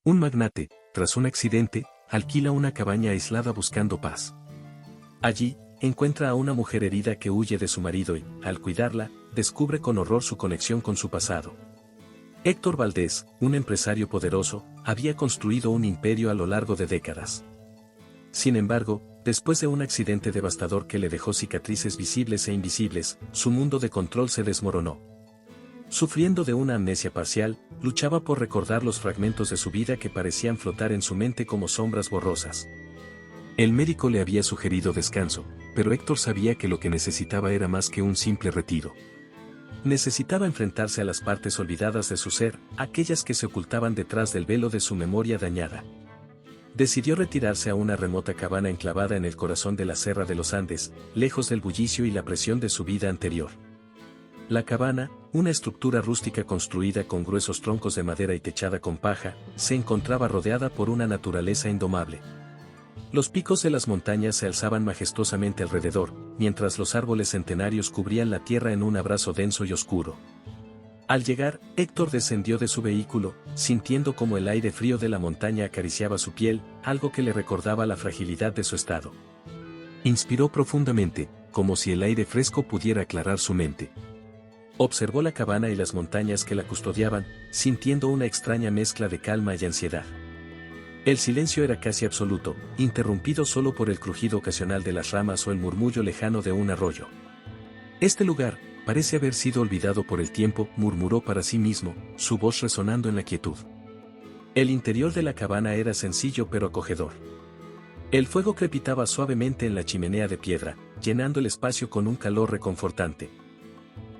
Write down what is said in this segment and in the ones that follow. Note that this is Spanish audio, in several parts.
Un magnate, tras un accidente, alquila una cabaña aislada buscando paz. Allí, encuentra a una mujer herida que huye de su marido y, al cuidarla, descubre con horror su conexión con su pasado. Héctor Valdés, un empresario poderoso, había construido un imperio a lo largo de décadas. Sin embargo, después de un accidente devastador que le dejó cicatrices visibles e invisibles, su mundo de control se desmoronó. Sufriendo de una amnesia parcial, luchaba por recordar los fragmentos de su vida que parecían flotar en su mente como sombras borrosas. El médico le había sugerido descanso, pero Héctor sabía que lo que necesitaba era más que un simple retiro. Necesitaba enfrentarse a las partes olvidadas de su ser, aquellas que se ocultaban detrás del velo de su memoria dañada. Decidió retirarse a una remota cabana enclavada en el corazón de la Serra de los Andes, lejos del bullicio y la presión de su vida anterior. La cabana, una estructura rústica construida con gruesos troncos de madera y techada con paja, se encontraba rodeada por una naturaleza indomable. Los picos de las montañas se alzaban majestuosamente alrededor, mientras los árboles centenarios cubrían la tierra en un abrazo denso y oscuro. Al llegar, Héctor descendió de su vehículo, sintiendo como el aire frío de la montaña acariciaba su piel, algo que le recordaba la fragilidad de su estado. Inspiró profundamente, como si el aire fresco pudiera aclarar su mente. Observó la cabana y las montañas que la custodiaban, sintiendo una extraña mezcla de calma y ansiedad. El silencio era casi absoluto, interrumpido solo por el crujido ocasional de las ramas o el murmullo lejano de un arroyo. Este lugar, parece haber sido olvidado por el tiempo, murmuró para sí mismo, su voz resonando en la quietud. El interior de la cabana era sencillo pero acogedor. El fuego crepitaba suavemente en la chimenea de piedra, llenando el espacio con un calor reconfortante.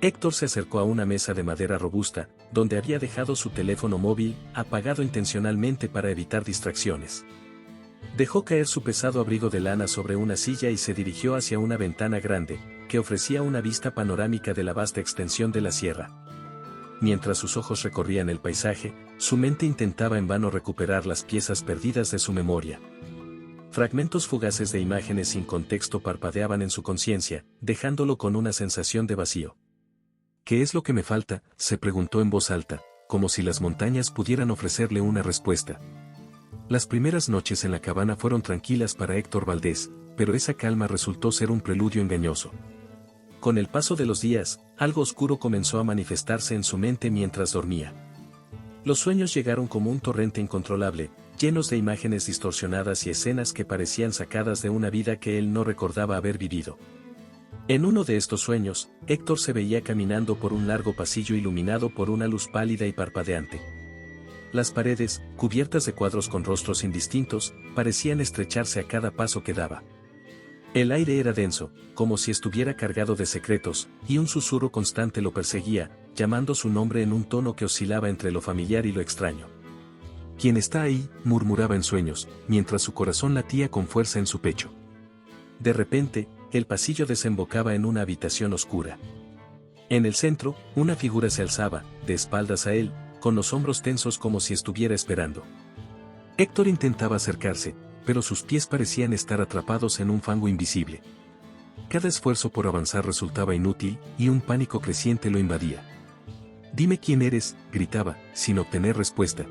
Héctor se acercó a una mesa de madera robusta, donde había dejado su teléfono móvil, apagado intencionalmente para evitar distracciones. Dejó caer su pesado abrigo de lana sobre una silla y se dirigió hacia una ventana grande, que ofrecía una vista panorámica de la vasta extensión de la sierra. Mientras sus ojos recorrían el paisaje, su mente intentaba en vano recuperar las piezas perdidas de su memoria. Fragmentos fugaces de imágenes sin contexto parpadeaban en su conciencia, dejándolo con una sensación de vacío. ¿Qué es lo que me falta?, se preguntó en voz alta, como si las montañas pudieran ofrecerle una respuesta. Las primeras noches en la cabana fueron tranquilas para Héctor Valdés, pero esa calma resultó ser un preludio engañoso. Con el paso de los días, algo oscuro comenzó a manifestarse en su mente mientras dormía. Los sueños llegaron como un torrente incontrolable, llenos de imágenes distorsionadas y escenas que parecían sacadas de una vida que él no recordaba haber vivido. En uno de estos sueños, Héctor se veía caminando por un largo pasillo iluminado por una luz pálida y parpadeante. Las paredes, cubiertas de cuadros con rostros indistintos, parecían estrecharse a cada paso que daba. El aire era denso, como si estuviera cargado de secretos, y un susurro constante lo perseguía, llamando su nombre en un tono que oscilaba entre lo familiar y lo extraño. «¿Quién está ahí?», murmuraba en sueños, mientras su corazón latía con fuerza en su pecho. De repente, el pasillo desembocaba en una habitación oscura. En el centro, una figura se alzaba, de espaldas a él, con los hombros tensos como si estuviera esperando. Héctor intentaba acercarse, pero sus pies parecían estar atrapados en un fango invisible. Cada esfuerzo por avanzar resultaba inútil, y un pánico creciente lo invadía. «Dime quién eres», gritaba, sin obtener respuesta.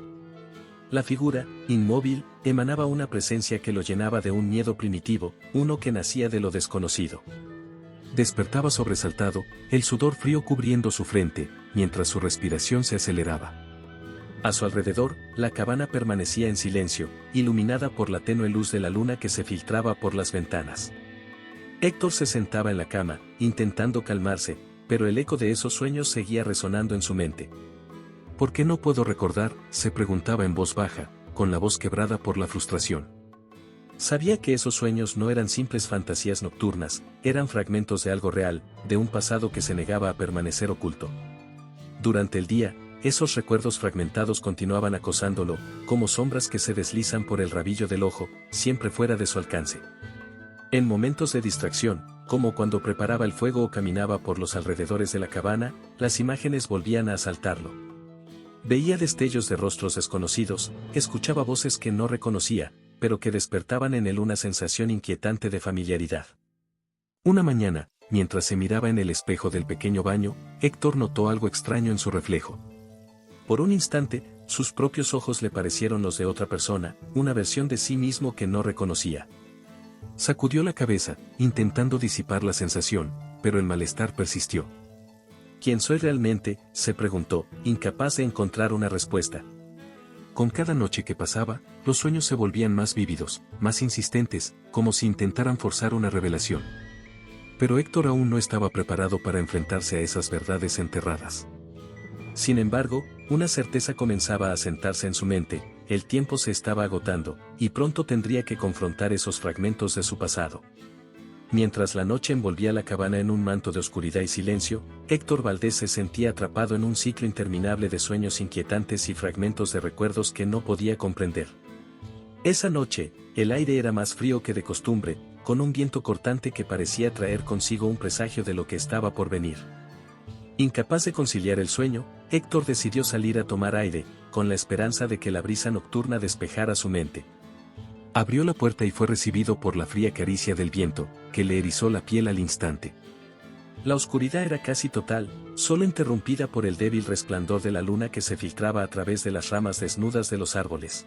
La figura, inmóvil, emanaba una presencia que lo llenaba de un miedo primitivo, uno que nacía de lo desconocido. Despertaba sobresaltado, el sudor frío cubriendo su frente, mientras su respiración se aceleraba. A su alrededor, la cabana permanecía en silencio, iluminada por la tenue luz de la luna que se filtraba por las ventanas. Héctor se sentaba en la cama, intentando calmarse, pero el eco de esos sueños seguía resonando en su mente. «¿Por qué no puedo recordar?», se preguntaba en voz baja, con la voz quebrada por la frustración. Sabía que esos sueños no eran simples fantasías nocturnas, eran fragmentos de algo real, de un pasado que se negaba a permanecer oculto. Durante el día, esos recuerdos fragmentados continuaban acosándolo, como sombras que se deslizan por el rabillo del ojo, siempre fuera de su alcance. En momentos de distracción, como cuando preparaba el fuego o caminaba por los alrededores de la cabana, las imágenes volvían a asaltarlo. Veía destellos de rostros desconocidos, escuchaba voces que no reconocía, pero que despertaban en él una sensación inquietante de familiaridad. Una mañana, mientras se miraba en el espejo del pequeño baño, Héctor notó algo extraño en su reflejo. Por un instante, sus propios ojos le parecieron los de otra persona, una versión de sí mismo que no reconocía. Sacudió la cabeza, intentando disipar la sensación, pero el malestar persistió. ¿Quién soy realmente?, se preguntó, incapaz de encontrar una respuesta. Con cada noche que pasaba, los sueños se volvían más vívidos, más insistentes, como si intentaran forzar una revelación. Pero Héctor aún no estaba preparado para enfrentarse a esas verdades enterradas. Sin embargo, una certeza comenzaba a sentarse en su mente: el tiempo se estaba agotando, y pronto tendría que confrontar esos fragmentos de su pasado. Mientras la noche envolvía la cabana en un manto de oscuridad y silencio, Héctor Valdés se sentía atrapado en un ciclo interminable de sueños inquietantes y fragmentos de recuerdos que no podía comprender. Esa noche, el aire era más frío que de costumbre, con un viento cortante que parecía traer consigo un presagio de lo que estaba por venir. Incapaz de conciliar el sueño, Héctor decidió salir a tomar aire, con la esperanza de que la brisa nocturna despejara su mente. Abrió la puerta y fue recibido por la fría caricia del viento, que le erizó la piel al instante. La oscuridad era casi total, solo interrumpida por el débil resplandor de la luna que se filtraba a través de las ramas desnudas de los árboles.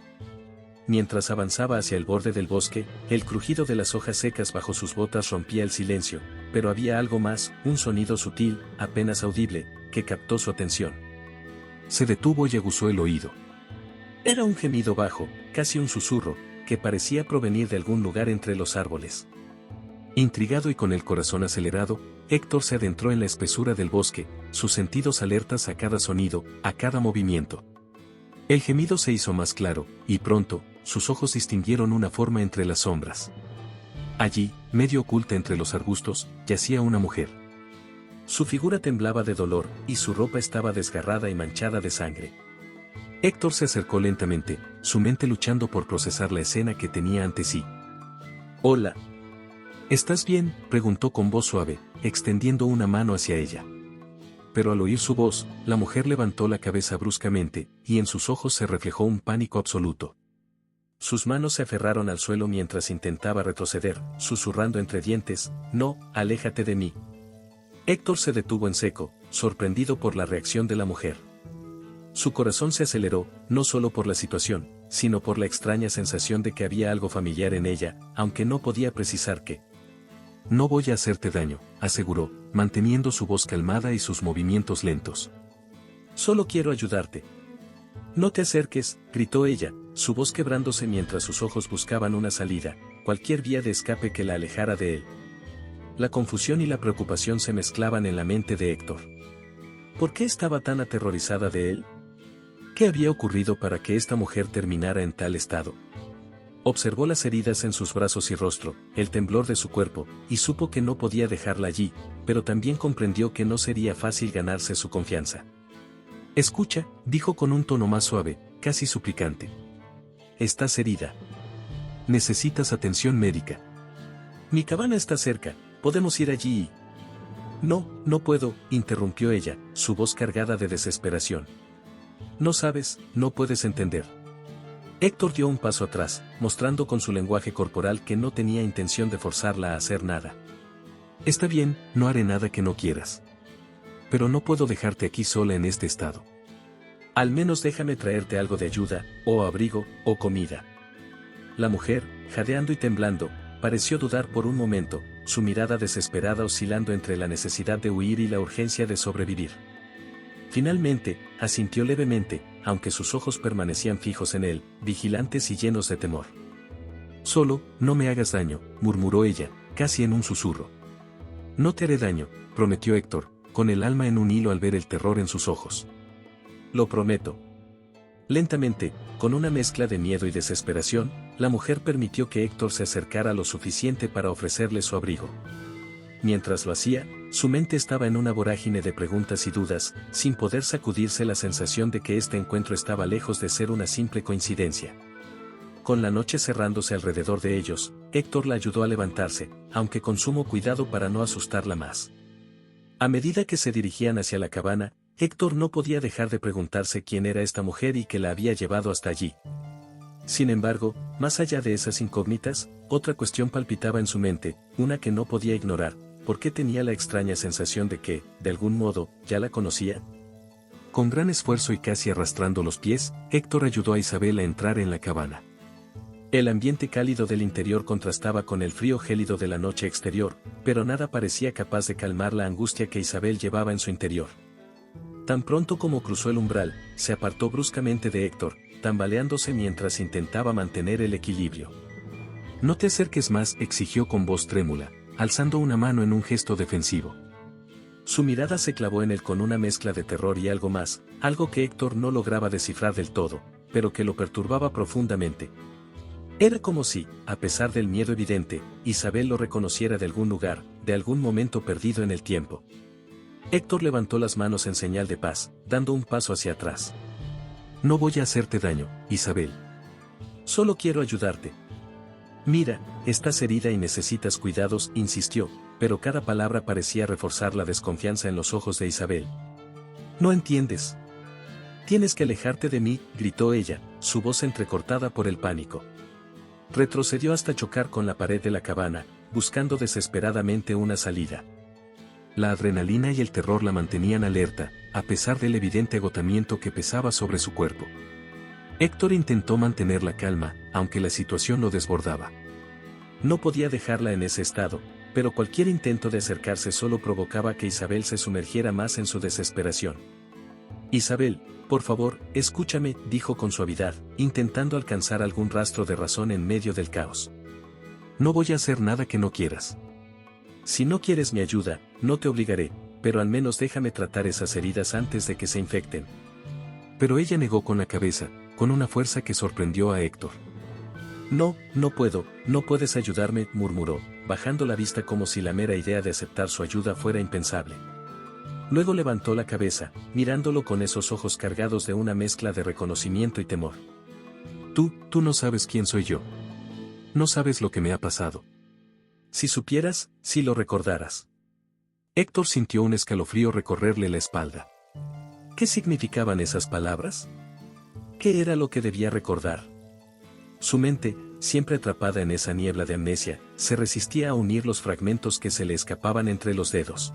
Mientras avanzaba hacia el borde del bosque, el crujido de las hojas secas bajo sus botas rompía el silencio, pero había algo más, un sonido sutil, apenas audible, que captó su atención. Se detuvo y aguzó el oído. Era un gemido bajo, casi un susurro, que parecía provenir de algún lugar entre los árboles. Intrigado y con el corazón acelerado, Héctor se adentró en la espesura del bosque, sus sentidos alertas a cada sonido, a cada movimiento. El gemido se hizo más claro, y pronto, sus ojos distinguieron una forma entre las sombras. Allí, medio oculta entre los arbustos, yacía una mujer. Su figura temblaba de dolor, y su ropa estaba desgarrada y manchada de sangre. Héctor se acercó lentamente, su mente luchando por procesar la escena que tenía ante sí. «Hola. ¿Estás bien?», preguntó con voz suave, extendiendo una mano hacia ella. Pero al oír su voz, la mujer levantó la cabeza bruscamente, y en sus ojos se reflejó un pánico absoluto. Sus manos se aferraron al suelo mientras intentaba retroceder, susurrando entre dientes: «No, aléjate de mí». Héctor se detuvo en seco, sorprendido por la reacción de la mujer. Su corazón se aceleró, no solo por la situación, sino por la extraña sensación de que había algo familiar en ella, aunque no podía precisar qué. «No voy a hacerte daño», aseguró, manteniendo su voz calmada y sus movimientos lentos. «Solo quiero ayudarte». «No te acerques», gritó ella, su voz quebrándose mientras sus ojos buscaban una salida, cualquier vía de escape que la alejara de él. La confusión y la preocupación se mezclaban en la mente de Héctor. ¿Por qué estaba tan aterrorizada de él? ¿Qué había ocurrido para que esta mujer terminara en tal estado? Observó las heridas en sus brazos y rostro, el temblor de su cuerpo, y supo que no podía dejarla allí, pero también comprendió que no sería fácil ganarse su confianza. «Escucha», dijo con un tono más suave, casi suplicante. «Estás herida. Necesitas atención médica. Mi cabana está cerca, podemos ir allí y...». «No, no puedo», interrumpió ella, su voz cargada de desesperación. «No sabes, no puedes entender». Héctor dio un paso atrás, mostrando con su lenguaje corporal que no tenía intención de forzarla a hacer nada. «Está bien, no haré nada que no quieras. Pero no puedo dejarte aquí sola en este estado. Al menos déjame traerte algo de ayuda, o abrigo, o comida». La mujer, jadeando y temblando, pareció dudar por un momento, su mirada desesperada oscilando entre la necesidad de huir y la urgencia de sobrevivir. Finalmente, asintió levemente, aunque sus ojos permanecían fijos en él, vigilantes y llenos de temor. «Solo, no me hagas daño», murmuró ella, casi en un susurro. «No te haré daño», prometió Héctor, con el alma en un hilo al ver el terror en sus ojos. «Lo prometo». Lentamente, con una mezcla de miedo y desesperación, la mujer permitió que Héctor se acercara lo suficiente para ofrecerle su abrigo. Mientras lo hacía, su mente estaba en una vorágine de preguntas y dudas, sin poder sacudirse la sensación de que este encuentro estaba lejos de ser una simple coincidencia. Con la noche cerrándose alrededor de ellos, Héctor la ayudó a levantarse, aunque con sumo cuidado para no asustarla más. A medida que se dirigían hacia la cabana, Héctor no podía dejar de preguntarse quién era esta mujer y qué la había llevado hasta allí. Sin embargo, más allá de esas incógnitas, otra cuestión palpitaba en su mente, una que no podía ignorar: ¿por qué tenía la extraña sensación de que, de algún modo, ya la conocía? Con gran esfuerzo y casi arrastrando los pies, Héctor ayudó a Isabel a entrar en la cabaña. El ambiente cálido del interior contrastaba con el frío gélido de la noche exterior, pero nada parecía capaz de calmar la angustia que Isabel llevaba en su interior. Tan pronto como cruzó el umbral, se apartó bruscamente de Héctor, tambaleándose mientras intentaba mantener el equilibrio. «No te acerques más», exigió con voz trémula, alzando una mano en un gesto defensivo. Su mirada se clavó en él con una mezcla de terror y algo más, algo que Héctor no lograba descifrar del todo, pero que lo perturbaba profundamente. Era como si, a pesar del miedo evidente, Isabel lo reconociera de algún lugar, de algún momento perdido en el tiempo. Héctor levantó las manos en señal de paz, dando un paso hacia atrás. «No voy a hacerte daño, Isabel. Solo quiero ayudarte. Mira, estás herida y necesitas cuidados», insistió, pero cada palabra parecía reforzar la desconfianza en los ojos de Isabel. «No entiendes. Tienes que alejarte de mí», gritó ella, su voz entrecortada por el pánico. Retrocedió hasta chocar con la pared de la cabaña, buscando desesperadamente una salida. La adrenalina y el terror la mantenían alerta, a pesar del evidente agotamiento que pesaba sobre su cuerpo. Héctor intentó mantener la calma, aunque la situación lo desbordaba. No podía dejarla en ese estado, pero cualquier intento de acercarse solo provocaba que Isabel se sumergiera más en su desesperación. «Isabel, por favor, escúchame», dijo con suavidad, intentando alcanzar algún rastro de razón en medio del caos. «No voy a hacer nada que no quieras. Si no quieres mi ayuda, no te obligaré, pero al menos déjame tratar esas heridas antes de que se infecten». Pero ella negó con la cabeza, con una fuerza que sorprendió a Héctor. «No, no puedo, no puedes ayudarme», murmuró, bajando la vista como si la mera idea de aceptar su ayuda fuera impensable. Luego levantó la cabeza, mirándolo con esos ojos cargados de una mezcla de reconocimiento y temor. Tú no sabes quién soy yo. No sabes lo que me ha pasado. Si supieras, si lo recordaras». Héctor sintió un escalofrío recorrerle la espalda. ¿Qué significaban esas palabras? ¿Qué era lo que debía recordar? Su mente, siempre atrapada en esa niebla de amnesia, se resistía a unir los fragmentos que se le escapaban entre los dedos.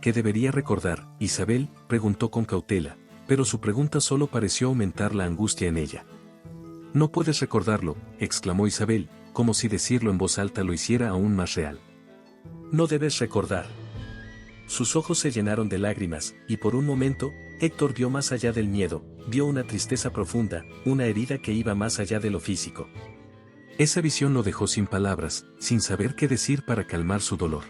¿Qué debería recordar, Isabel?, preguntó con cautela, pero su pregunta solo pareció aumentar la angustia en ella. «No puedes recordarlo», exclamó Isabel, como si decirlo en voz alta lo hiciera aún más real. «No debes recordar». Sus ojos se llenaron de lágrimas, y por un momento, Héctor vio más allá del miedo, vio una tristeza profunda, una herida que iba más allá de lo físico. Esa visión lo dejó sin palabras, sin saber qué decir para calmar su dolor.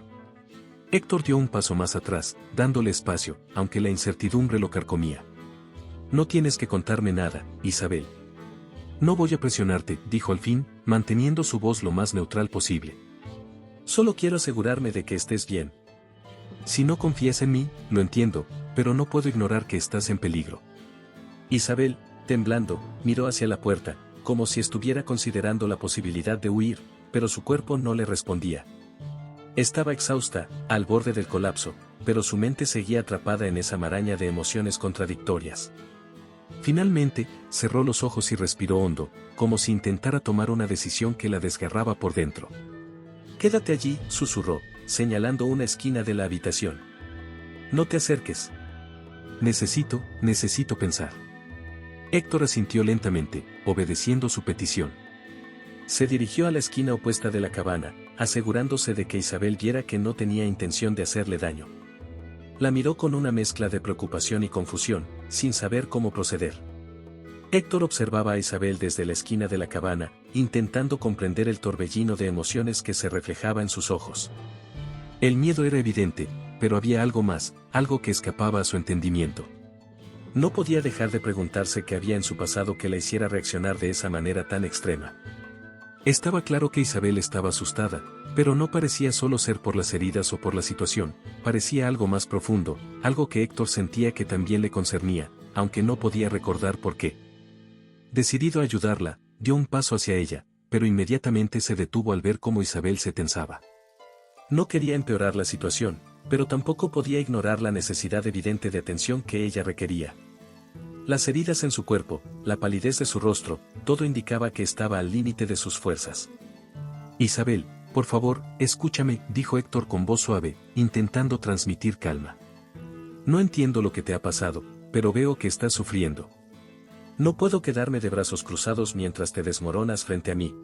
Héctor dio un paso más atrás, dándole espacio, aunque la incertidumbre lo carcomía. «No tienes que contarme nada, Isabel. No voy a presionarte», dijo al fin, manteniendo su voz lo más neutral posible. «Solo quiero asegurarme de que estés bien. Si no confías en mí, lo entiendo, pero no puedo ignorar que estás en peligro». Isabel, temblando, miró hacia la puerta, como si estuviera considerando la posibilidad de huir, pero su cuerpo no le respondía. Estaba exhausta, al borde del colapso, pero su mente seguía atrapada en esa maraña de emociones contradictorias. Finalmente, cerró los ojos y respiró hondo, como si intentara tomar una decisión que la desgarraba por dentro. «Quédate allí», susurró, señalando una esquina de la habitación. «No te acerques. Necesito pensar». Héctor asintió lentamente, obedeciendo su petición. Se dirigió a la esquina opuesta de la cabaña, asegurándose de que Isabel viera que no tenía intención de hacerle daño. La miró con una mezcla de preocupación y confusión, sin saber cómo proceder. Héctor observaba a Isabel desde la esquina de la cabaña, intentando comprender el torbellino de emociones que se reflejaba en sus ojos. El miedo era evidente, pero había algo más, algo que escapaba a su entendimiento. No podía dejar de preguntarse qué había en su pasado que la hiciera reaccionar de esa manera tan extrema. Estaba claro que Isabel estaba asustada, pero no parecía solo ser por las heridas o por la situación, parecía algo más profundo, algo que Héctor sentía que también le concernía, aunque no podía recordar por qué. Decidido a ayudarla, dio un paso hacia ella, pero inmediatamente se detuvo al ver cómo Isabel se tensaba. No quería empeorar la situación, pero tampoco podía ignorar la necesidad evidente de atención que ella requería. Las heridas en su cuerpo, la palidez de su rostro, todo indicaba que estaba al límite de sus fuerzas. «Isabel, por favor, escúchame», dijo Héctor con voz suave, intentando transmitir calma. «No entiendo lo que te ha pasado, pero veo que estás sufriendo. No puedo quedarme de brazos cruzados mientras te desmoronas frente a mí.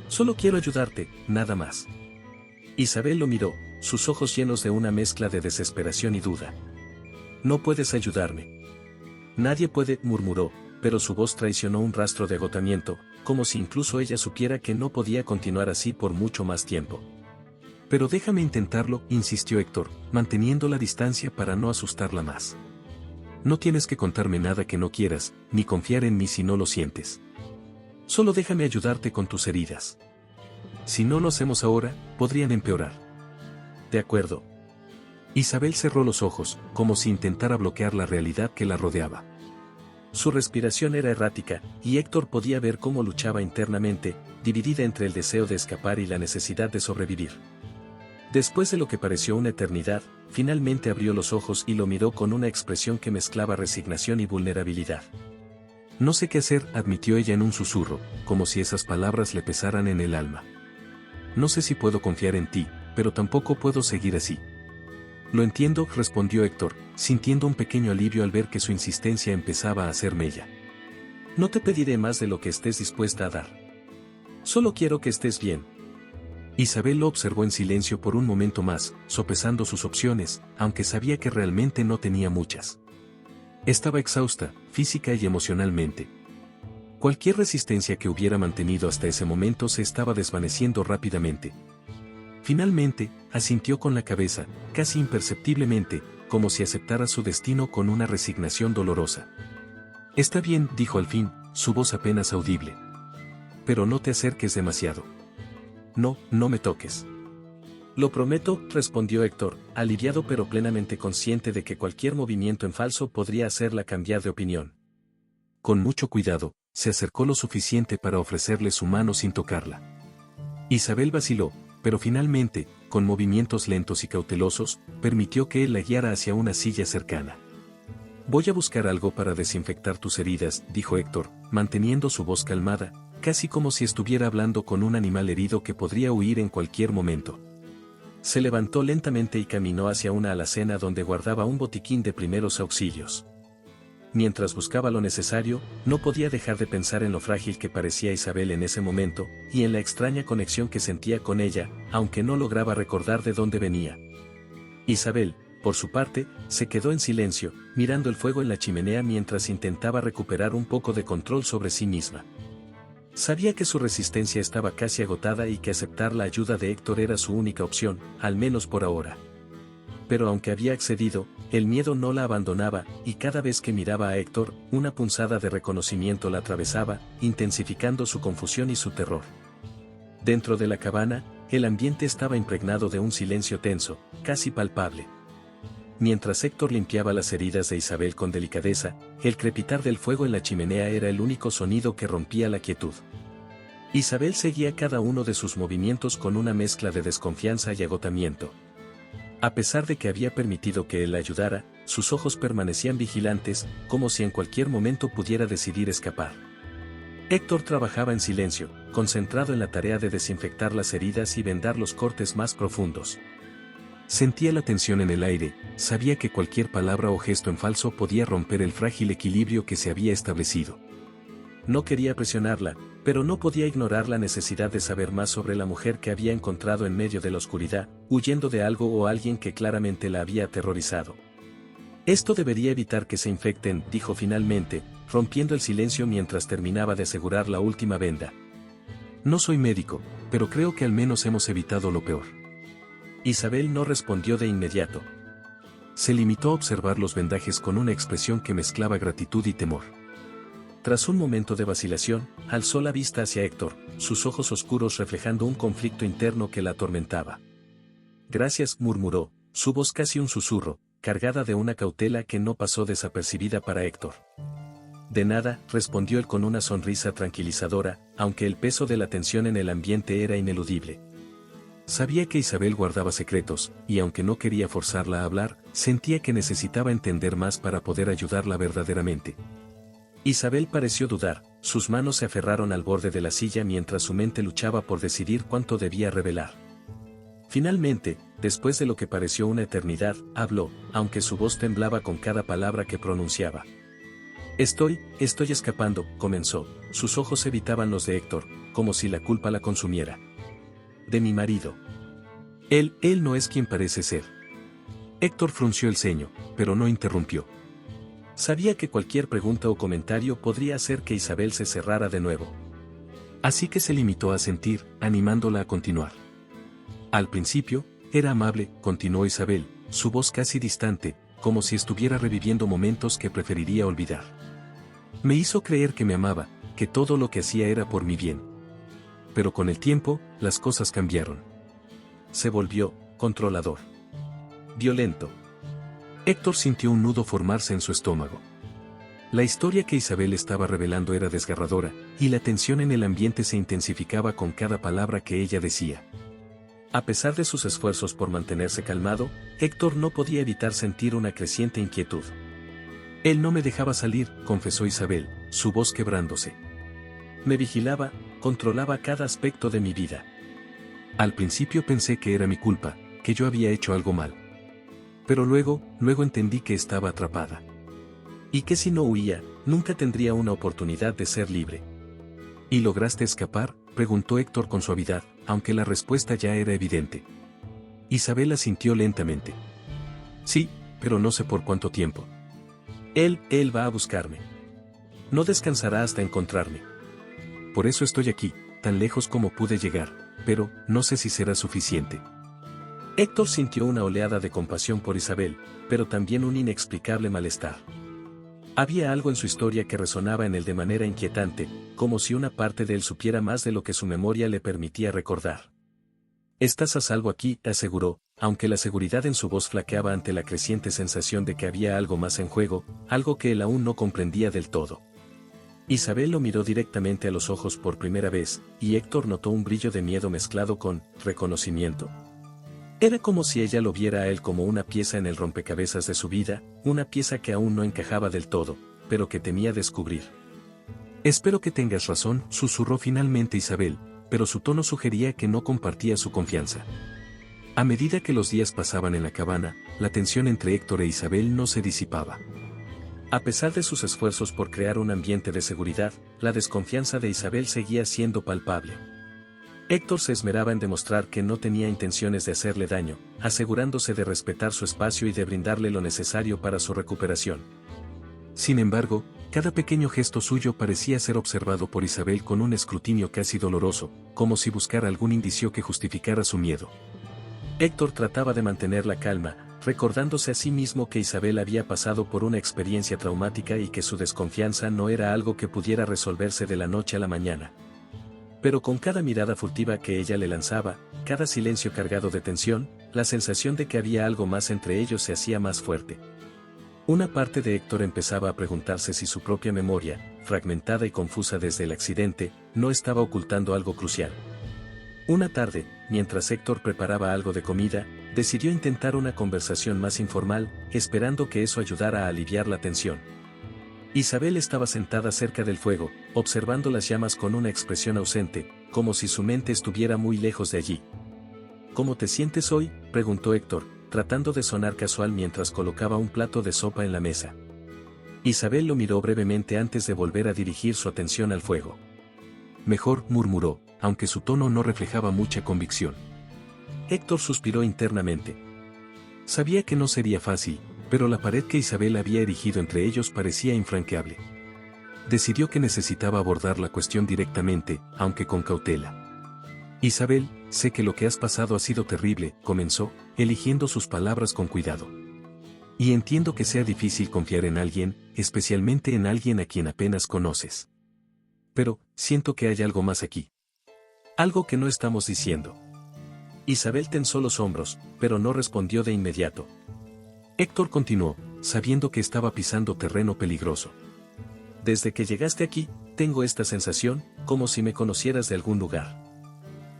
Solo quiero ayudarte, nada más. Isabel lo miró, sus ojos llenos de una mezcla de desesperación y duda. No puedes ayudarme. Nadie puede, murmuró, pero su voz traicionó un rastro de agotamiento, como si incluso ella supiera que no podía continuar así por mucho más tiempo. Pero déjame intentarlo, insistió Héctor, manteniendo la distancia para no asustarla más. No tienes que contarme nada que no quieras, ni confiar en mí si no lo sientes. Solo déjame ayudarte con tus heridas. Si no lo hacemos ahora, podrían empeorar. De acuerdo. Isabel cerró los ojos, como si intentara bloquear la realidad que la rodeaba. Su respiración era errática, y Héctor podía ver cómo luchaba internamente, dividida entre el deseo de escapar y la necesidad de sobrevivir. Después de lo que pareció una eternidad, finalmente abrió los ojos y lo miró con una expresión que mezclaba resignación y vulnerabilidad. No sé qué hacer, admitió ella en un susurro, como si esas palabras le pesaran en el alma. No sé si puedo confiar en ti, pero tampoco puedo seguir así. Lo entiendo, respondió Héctor, sintiendo un pequeño alivio al ver que su insistencia empezaba a hacer mella. No te pediré más de lo que estés dispuesta a dar. Solo quiero que estés bien. Isabel lo observó en silencio por un momento más, sopesando sus opciones, aunque sabía que realmente no tenía muchas. Estaba exhausta, física y emocionalmente. Cualquier resistencia que hubiera mantenido hasta ese momento se estaba desvaneciendo rápidamente. Finalmente, asintió con la cabeza, casi imperceptiblemente, como si aceptara su destino con una resignación dolorosa. Está bien, dijo al fin, su voz apenas audible. Pero no te acerques demasiado. No, no me toques. Lo prometo, respondió Héctor, aliviado pero plenamente consciente de que cualquier movimiento en falso podría hacerla cambiar de opinión. Con mucho cuidado, se acercó lo suficiente para ofrecerle su mano sin tocarla. Isabel vaciló, pero finalmente, con movimientos lentos y cautelosos, permitió que él la guiara hacia una silla cercana. Voy a buscar algo para desinfectar tus heridas, dijo Héctor, manteniendo su voz calmada, casi como si estuviera hablando con un animal herido que podría huir en cualquier momento. Se levantó lentamente y caminó hacia una alacena donde guardaba un botiquín de primeros auxilios. Mientras buscaba lo necesario, no podía dejar de pensar en lo frágil que parecía Isabel en ese momento, y en la extraña conexión que sentía con ella, aunque no lograba recordar de dónde venía. Isabel, por su parte, se quedó en silencio, mirando el fuego en la chimenea mientras intentaba recuperar un poco de control sobre sí misma. Sabía que su resistencia estaba casi agotada y que aceptar la ayuda de Héctor era su única opción, al menos por ahora. Pero aunque había accedido, el miedo no la abandonaba, y cada vez que miraba a Héctor, una punzada de reconocimiento la atravesaba, intensificando su confusión y su terror. Dentro de la cabana, el ambiente estaba impregnado de un silencio tenso, casi palpable. Mientras Héctor limpiaba las heridas de Isabel con delicadeza, el crepitar del fuego en la chimenea era el único sonido que rompía la quietud. Isabel seguía cada uno de sus movimientos con una mezcla de desconfianza y agotamiento. A pesar de que había permitido que él la ayudara, sus ojos permanecían vigilantes, como si en cualquier momento pudiera decidir escapar. Héctor trabajaba en silencio, concentrado en la tarea de desinfectar las heridas y vendar los cortes más profundos. Sentía la tensión en el aire, sabía que cualquier palabra o gesto en falso podía romper el frágil equilibrio que se había establecido. No quería presionarla, pero no podía ignorar la necesidad de saber más sobre la mujer que había encontrado en medio de la oscuridad, huyendo de algo o alguien que claramente la había aterrorizado. Esto debería evitar que se infecten, dijo finalmente, rompiendo el silencio mientras terminaba de asegurar la última venda. No soy médico, pero creo que al menos hemos evitado lo peor. Isabel no respondió de inmediato. Se limitó a observar los vendajes con una expresión que mezclaba gratitud y temor. Tras un momento de vacilación, alzó la vista hacia Héctor, sus ojos oscuros reflejando un conflicto interno que la atormentaba. Gracias, murmuró, su voz casi un susurro, cargada de una cautela que no pasó desapercibida para Héctor. De nada, respondió él con una sonrisa tranquilizadora, aunque el peso de la tensión en el ambiente era ineludible. Sabía que Isabel guardaba secretos, y aunque no quería forzarla a hablar, sentía que necesitaba entender más para poder ayudarla verdaderamente. Isabel pareció dudar, sus manos se aferraron al borde de la silla mientras su mente luchaba por decidir cuánto debía revelar. Finalmente, después de lo que pareció una eternidad, habló, aunque su voz temblaba con cada palabra que pronunciaba. Estoy escapando, comenzó. Sus ojos evitaban los de Héctor, como si la culpa la consumiera. De mi marido. Él no es quien parece ser. Héctor frunció el ceño, pero no interrumpió. Sabía que cualquier pregunta o comentario podría hacer que Isabel se cerrara de nuevo. Así que se limitó a sentir, animándola a continuar. Al principio, era amable, continuó Isabel, su voz casi distante, como si estuviera reviviendo momentos que preferiría olvidar. Me hizo creer que me amaba, que todo lo que hacía era por mi bien. Pero con el tiempo, las cosas cambiaron. Se volvió controlador. Violento. Héctor sintió un nudo formarse en su estómago. La historia que Isabel estaba revelando era desgarradora, y la tensión en el ambiente se intensificaba con cada palabra que ella decía. A pesar de sus esfuerzos por mantenerse calmado, Héctor no podía evitar sentir una creciente inquietud. Él no me dejaba salir, confesó Isabel, su voz quebrándose. Me vigilaba, controlaba cada aspecto de mi vida. Al principio pensé que era mi culpa, que yo había hecho algo mal. Pero luego entendí que estaba atrapada. Y que si no huía, nunca tendría una oportunidad de ser libre. ¿Y lograste escapar?, preguntó Héctor con suavidad, aunque la respuesta ya era evidente. Isabel asintió lentamente. Sí, pero no sé por cuánto tiempo. Él va a buscarme. No descansará hasta encontrarme. Por eso estoy aquí, tan lejos como pude llegar, pero no sé si será suficiente. Héctor sintió una oleada de compasión por Isabel, pero también un inexplicable malestar. Había algo en su historia que resonaba en él de manera inquietante, como si una parte de él supiera más de lo que su memoria le permitía recordar. Estás a salvo aquí, aseguró, aunque la seguridad en su voz flaqueaba ante la creciente sensación de que había algo más en juego, algo que él aún no comprendía del todo. Isabel lo miró directamente a los ojos por primera vez, y Héctor notó un brillo de miedo mezclado con reconocimiento. Era como si ella lo viera a él como una pieza en el rompecabezas de su vida, una pieza que aún no encajaba del todo, pero que temía descubrir. Espero que tengas razón, susurró finalmente Isabel, pero su tono sugería que no compartía su confianza. A medida que los días pasaban en la cabana, la tensión entre Héctor e Isabel no se disipaba. A pesar de sus esfuerzos por crear un ambiente de seguridad, la desconfianza de Isabel seguía siendo palpable. Héctor se esmeraba en demostrar que no tenía intenciones de hacerle daño, asegurándose de respetar su espacio y de brindarle lo necesario para su recuperación. Sin embargo, cada pequeño gesto suyo parecía ser observado por Isabel con un escrutinio casi doloroso, como si buscara algún indicio que justificara su miedo. Héctor trataba de mantener la calma, recordándose a sí mismo que Isabel había pasado por una experiencia traumática y que su desconfianza no era algo que pudiera resolverse de la noche a la mañana. Pero con cada mirada furtiva que ella le lanzaba, cada silencio cargado de tensión, la sensación de que había algo más entre ellos se hacía más fuerte. Una parte de Héctor empezaba a preguntarse si su propia memoria, fragmentada y confusa desde el accidente, no estaba ocultando algo crucial. Una tarde, mientras Héctor preparaba algo de comida, decidió intentar una conversación más informal, esperando que eso ayudara a aliviar la tensión. Isabel estaba sentada cerca del fuego, observando las llamas con una expresión ausente, como si su mente estuviera muy lejos de allí. ¿Cómo te sientes hoy?, preguntó Héctor, tratando de sonar casual mientras colocaba un plato de sopa en la mesa. Isabel lo miró brevemente antes de volver a dirigir su atención al fuego. Mejor, murmuró, aunque su tono no reflejaba mucha convicción. Héctor suspiró internamente. Sabía que no sería fácil, pero la pared que Isabel había erigido entre ellos parecía infranqueable. Decidió que necesitaba abordar la cuestión directamente, aunque con cautela. Isabel, sé que lo que has pasado ha sido terrible, comenzó, eligiendo sus palabras con cuidado. Y entiendo que sea difícil confiar en alguien, especialmente en alguien a quien apenas conoces. Pero, siento que hay algo más aquí. Algo que no estamos diciendo. Isabel tensó los hombros, pero no respondió de inmediato. Héctor continuó, sabiendo que estaba pisando terreno peligroso. Desde que llegaste aquí, tengo esta sensación, como si me conocieras de algún lugar.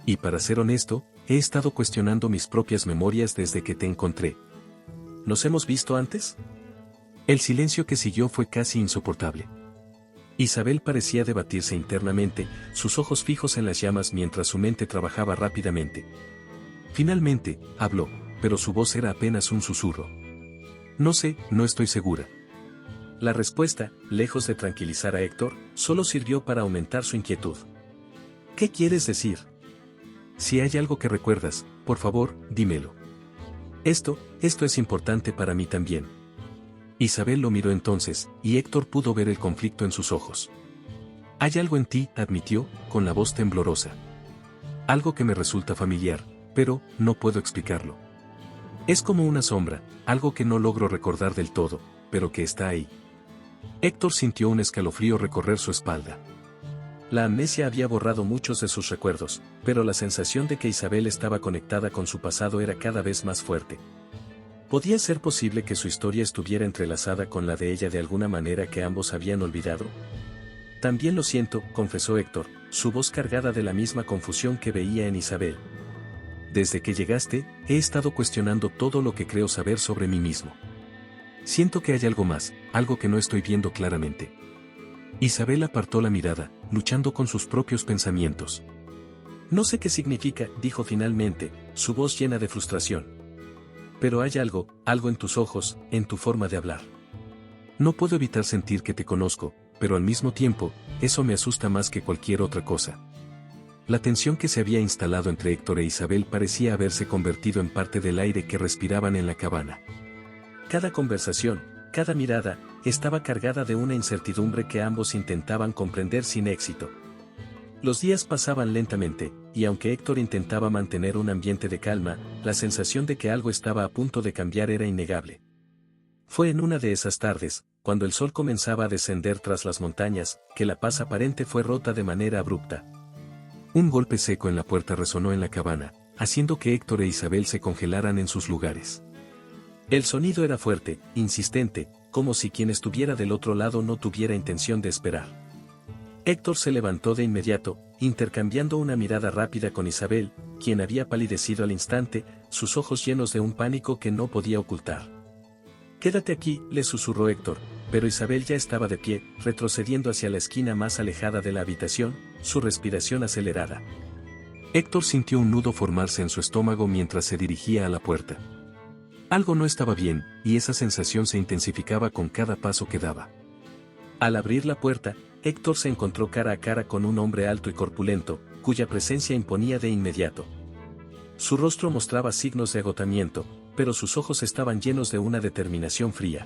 Y para ser honesto, he estado cuestionando mis propias memorias desde que te encontré. ¿Nos hemos visto antes? El silencio que siguió fue casi insoportable. Isabel parecía debatirse internamente, sus ojos fijos en las llamas mientras su mente trabajaba rápidamente. Finalmente, habló, pero su voz era apenas un susurro. No sé, no estoy segura. La respuesta, lejos de tranquilizar a Héctor, solo sirvió para aumentar su inquietud. ¿Qué quieres decir? Si hay algo que recuerdas, por favor, dímelo. Esto es importante para mí también. Isabel lo miró entonces, y Héctor pudo ver el conflicto en sus ojos. Hay algo en ti, admitió, con la voz temblorosa. Algo que me resulta familiar, pero no puedo explicarlo. Es como una sombra, algo que no logro recordar del todo, pero que está ahí. Héctor sintió un escalofrío recorrer su espalda. La amnesia había borrado muchos de sus recuerdos, pero la sensación de que Isabel estaba conectada con su pasado era cada vez más fuerte. ¿Podía ser posible que su historia estuviera entrelazada con la de ella de alguna manera que ambos habían olvidado? También lo siento, confesó Héctor, su voz cargada de la misma confusión que veía en Isabel. Desde que llegaste, he estado cuestionando todo lo que creo saber sobre mí mismo. Siento que hay algo más, algo que no estoy viendo claramente. Isabel apartó la mirada, luchando con sus propios pensamientos. No sé qué significa, dijo finalmente, su voz llena de frustración. Pero hay algo en tus ojos, en tu forma de hablar. No puedo evitar sentir que te conozco, pero al mismo tiempo, eso me asusta más que cualquier otra cosa. La tensión que se había instalado entre Héctor e Isabel parecía haberse convertido en parte del aire que respiraban en la cabana. Cada conversación, cada mirada, estaba cargada de una incertidumbre que ambos intentaban comprender sin éxito. Los días pasaban lentamente, y aunque Héctor intentaba mantener un ambiente de calma, la sensación de que algo estaba a punto de cambiar era innegable. Fue en una de esas tardes, cuando el sol comenzaba a descender tras las montañas, que la paz aparente fue rota de manera abrupta. Un golpe seco en la puerta resonó en la cabana, haciendo que Héctor e Isabel se congelaran en sus lugares. El sonido era fuerte, insistente, como si quien estuviera del otro lado no tuviera intención de esperar. Héctor se levantó de inmediato, intercambiando una mirada rápida con Isabel, quien había palidecido al instante, sus ojos llenos de un pánico que no podía ocultar. «Quédate aquí», le susurró Héctor, pero Isabel ya estaba de pie, retrocediendo hacia la esquina más alejada de la habitación, su respiración acelerada. Héctor sintió un nudo formarse en su estómago mientras se dirigía a la puerta. Algo no estaba bien, y esa sensación se intensificaba con cada paso que daba. Al abrir la puerta, Héctor se encontró cara a cara con un hombre alto y corpulento, cuya presencia imponía de inmediato. Su rostro mostraba signos de agotamiento, pero sus ojos estaban llenos de una determinación fría.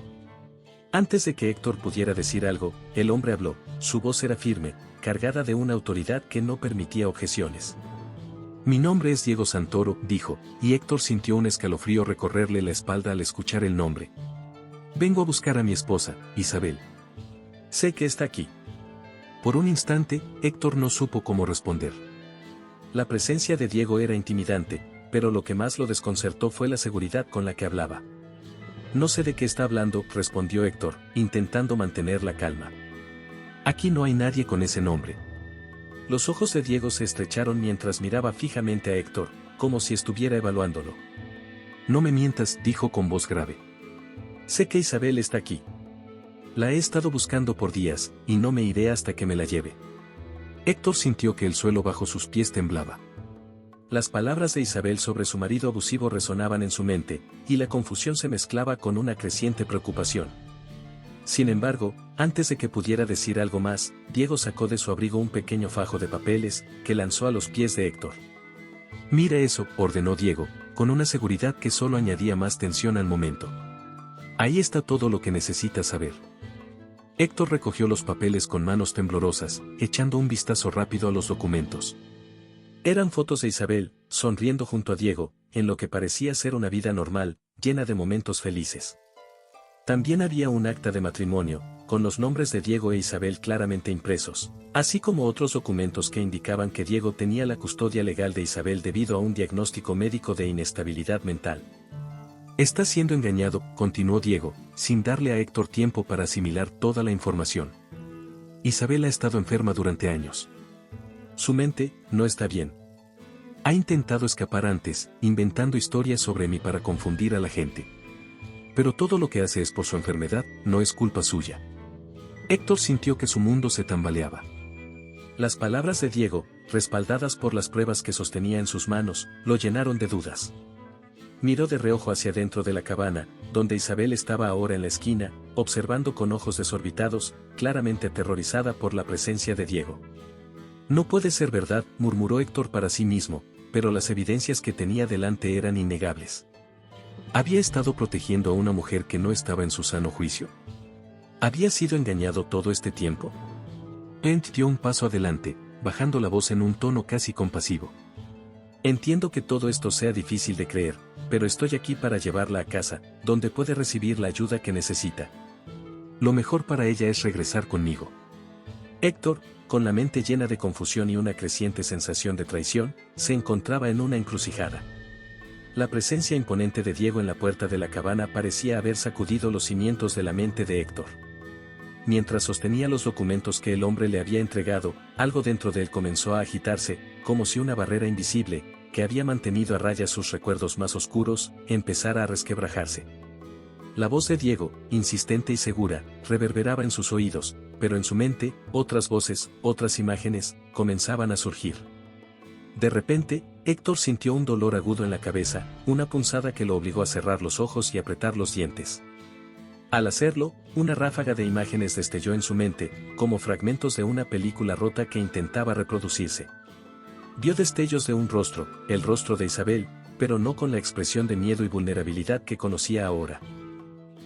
Antes de que Héctor pudiera decir algo, el hombre habló, su voz era firme, cargada de una autoridad que no permitía objeciones. «Mi nombre es Diego Santoro», dijo, y Héctor sintió un escalofrío recorrerle la espalda al escuchar el nombre. «Vengo a buscar a mi esposa, Isabel. Sé que está aquí». Por un instante, Héctor no supo cómo responder. La presencia de Diego era intimidante, pero lo que más lo desconcertó fue la seguridad con la que hablaba. «No sé de qué está hablando», respondió Héctor, intentando mantener la calma. «Aquí no hay nadie con ese nombre». Los ojos de Diego se estrecharon mientras miraba fijamente a Héctor, como si estuviera evaluándolo. «No me mientas», dijo con voz grave. «Sé que Isabel está aquí. La he estado buscando por días, y no me iré hasta que me la lleve». Héctor sintió que el suelo bajo sus pies temblaba. Las palabras de Isabel sobre su marido abusivo resonaban en su mente, y la confusión se mezclaba con una creciente preocupación. Sin embargo, antes de que pudiera decir algo más, Diego sacó de su abrigo un pequeño fajo de papeles, que lanzó a los pies de Héctor. «Mira eso», ordenó Diego, con una seguridad que solo añadía más tensión al momento. «Ahí está todo lo que necesitas saber». Héctor recogió los papeles con manos temblorosas, echando un vistazo rápido a los documentos. Eran fotos de Isabel, sonriendo junto a Diego, en lo que parecía ser una vida normal, llena de momentos felices. También había un acta de matrimonio, con los nombres de Diego e Isabel claramente impresos, así como otros documentos que indicaban que Diego tenía la custodia legal de Isabel debido a un diagnóstico médico de inestabilidad mental. «Estás siendo engañado», continuó Diego, sin darle a Héctor tiempo para asimilar toda la información. «Isabel ha estado enferma durante años. Su mente no está bien. Ha intentado escapar antes, inventando historias sobre mí para confundir a la gente. Pero todo lo que hace es por su enfermedad, no es culpa suya». Héctor sintió que su mundo se tambaleaba. Las palabras de Diego, respaldadas por las pruebas que sostenía en sus manos, lo llenaron de dudas. Miró de reojo hacia dentro de la cabana, donde Isabel estaba ahora en la esquina, observando con ojos desorbitados, claramente aterrorizada por la presencia de Diego. No puede ser verdad, murmuró Héctor para sí mismo, pero las evidencias que tenía delante eran innegables. ¿Había estado protegiendo a una mujer que no estaba en su sano juicio? ¿Había sido engañado todo este tiempo? Ent dio un paso adelante, bajando la voz en un tono casi compasivo. Entiendo que todo esto sea difícil de creer, pero estoy aquí para llevarla a casa, donde puede recibir la ayuda que necesita. Lo mejor para ella es regresar conmigo. Héctor, con la mente llena de confusión y una creciente sensación de traición, se encontraba en una encrucijada. La presencia imponente de Diego en la puerta de la cabana parecía haber sacudido los cimientos de la mente de Héctor. Mientras sostenía los documentos que el hombre le había entregado, algo dentro de él comenzó a agitarse, como si una barrera invisible, que había mantenido a raya sus recuerdos más oscuros, empezara a resquebrajarse. La voz de Diego, insistente y segura, reverberaba en sus oídos, pero en su mente, otras voces, otras imágenes, comenzaban a surgir. De repente, Héctor sintió un dolor agudo en la cabeza, una punzada que lo obligó a cerrar los ojos y apretar los dientes. Al hacerlo, una ráfaga de imágenes destelló en su mente, como fragmentos de una película rota que intentaba reproducirse. Vio destellos de un rostro, el rostro de Isabel, pero no con la expresión de miedo y vulnerabilidad que conocía ahora.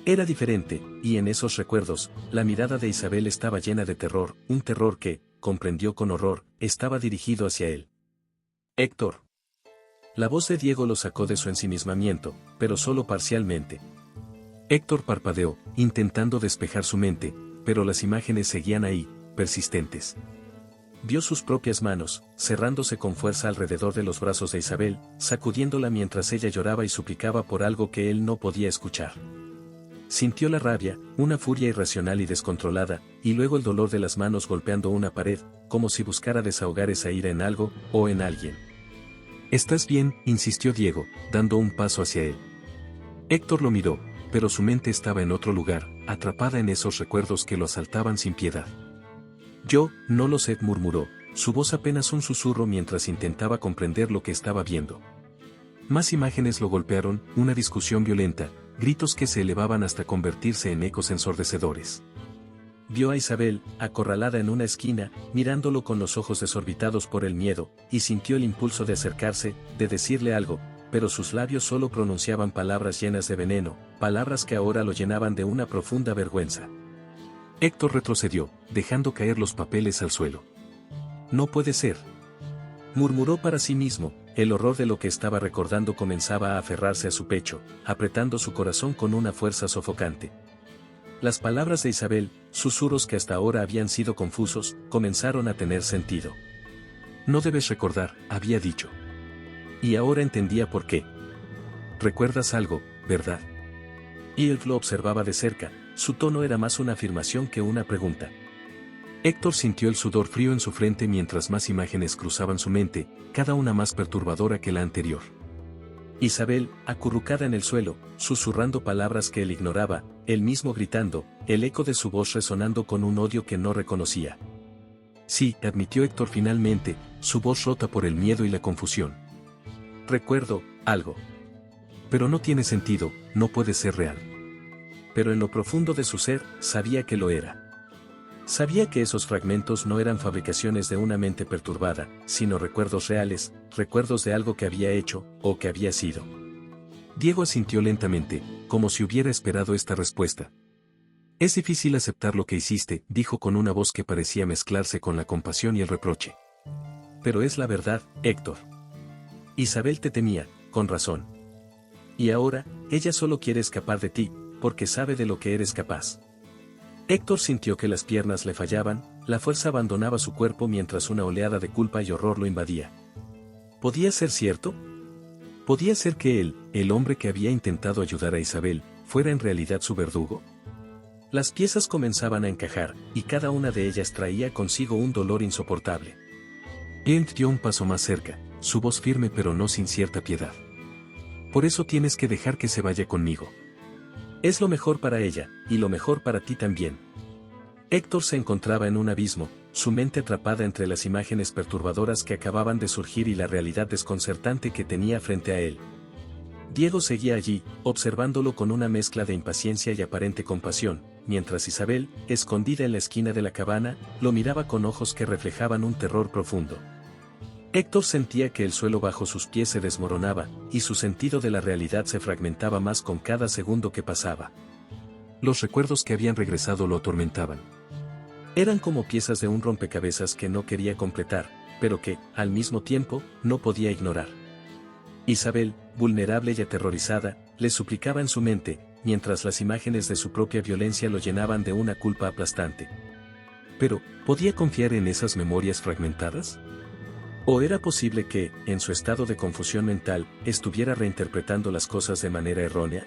Era diferente, y en esos recuerdos, la mirada de Isabel estaba llena de terror, un terror que, comprendió con horror, estaba dirigido hacia él. Héctor. La voz de Diego lo sacó de su ensimismamiento, pero solo parcialmente. Héctor parpadeó, intentando despejar su mente, pero las imágenes seguían ahí, persistentes. Vio sus propias manos, cerrándose con fuerza alrededor de los brazos de Isabel, sacudiéndola mientras ella lloraba y suplicaba por algo que él no podía escuchar. Sintió la rabia, una furia irracional y descontrolada, y luego el dolor de las manos golpeando una pared, como si buscara desahogar esa ira en algo, o en alguien. «¿Estás bien?», insistió Diego, dando un paso hacia él. Héctor lo miró, pero su mente estaba en otro lugar, atrapada en esos recuerdos que lo asaltaban sin piedad. «Yo, no lo sé», murmuró, su voz apenas un susurro mientras intentaba comprender lo que estaba viendo. Más imágenes lo golpearon, una discusión violenta, gritos que se elevaban hasta convertirse en ecos ensordecedores. Vio a Isabel, acorralada en una esquina, mirándolo con los ojos desorbitados por el miedo, y sintió el impulso de acercarse, de decirle algo, pero sus labios solo pronunciaban palabras llenas de veneno, palabras que ahora lo llenaban de una profunda vergüenza. Héctor retrocedió, dejando caer los papeles al suelo. «No puede ser», murmuró para sí mismo, el horror de lo que estaba recordando comenzaba a aferrarse a su pecho, apretando su corazón con una fuerza sofocante. Las palabras de Isabel, susurros que hasta ahora habían sido confusos, comenzaron a tener sentido. «No debes recordar», había dicho. Y ahora entendía por qué. «¿Recuerdas algo, verdad?». Y él lo observaba de cerca, su tono era más una afirmación que una pregunta. Héctor sintió el sudor frío en su frente mientras más imágenes cruzaban su mente, cada una más perturbadora que la anterior. Isabel, acurrucada en el suelo, susurrando palabras que él ignoraba, él mismo gritando, el eco de su voz resonando con un odio que no reconocía. «Sí», admitió Héctor finalmente, su voz rota por el miedo y la confusión. «Recuerdo algo. Pero no tiene sentido, no puede ser real». Pero en lo profundo de su ser, sabía que lo era. Sabía que esos fragmentos no eran fabricaciones de una mente perturbada, sino recuerdos reales, recuerdos de algo que había hecho, o que había sido. Diego asintió lentamente, como si hubiera esperado esta respuesta. «Es difícil aceptar lo que hiciste», dijo con una voz que parecía mezclarse con la compasión y el reproche. «Pero es la verdad, Héctor. Isabel te temía, con razón. Y ahora, ella solo quiere escapar de ti, porque sabe de lo que eres capaz». Héctor sintió que las piernas le fallaban, la fuerza abandonaba su cuerpo mientras una oleada de culpa y horror lo invadía. ¿Podía ser cierto? ¿Podía ser que él, el hombre que había intentado ayudar a Isabel, fuera en realidad su verdugo? Las piezas comenzaban a encajar, y cada una de ellas traía consigo un dolor insoportable. Él dio un paso más cerca, su voz firme pero no sin cierta piedad. «Por eso tienes que dejar que se vaya conmigo. Es lo mejor para ella, y lo mejor para ti también». Héctor se encontraba en un abismo, su mente atrapada entre las imágenes perturbadoras que acababan de surgir y la realidad desconcertante que tenía frente a él. Diego seguía allí, observándolo con una mezcla de impaciencia y aparente compasión, mientras Isabel, escondida en la esquina de la cabana, lo miraba con ojos que reflejaban un terror profundo. Héctor sentía que el suelo bajo sus pies se desmoronaba, y su sentido de la realidad se fragmentaba más con cada segundo que pasaba. Los recuerdos que habían regresado lo atormentaban. Eran como piezas de un rompecabezas que no quería completar, pero que, al mismo tiempo, no podía ignorar. Isabel, vulnerable y aterrorizada, le suplicaba en su mente, mientras las imágenes de su propia violencia lo llenaban de una culpa aplastante. Pero, ¿podía confiar en esas memorias fragmentadas? ¿O era posible que, en su estado de confusión mental, estuviera reinterpretando las cosas de manera errónea?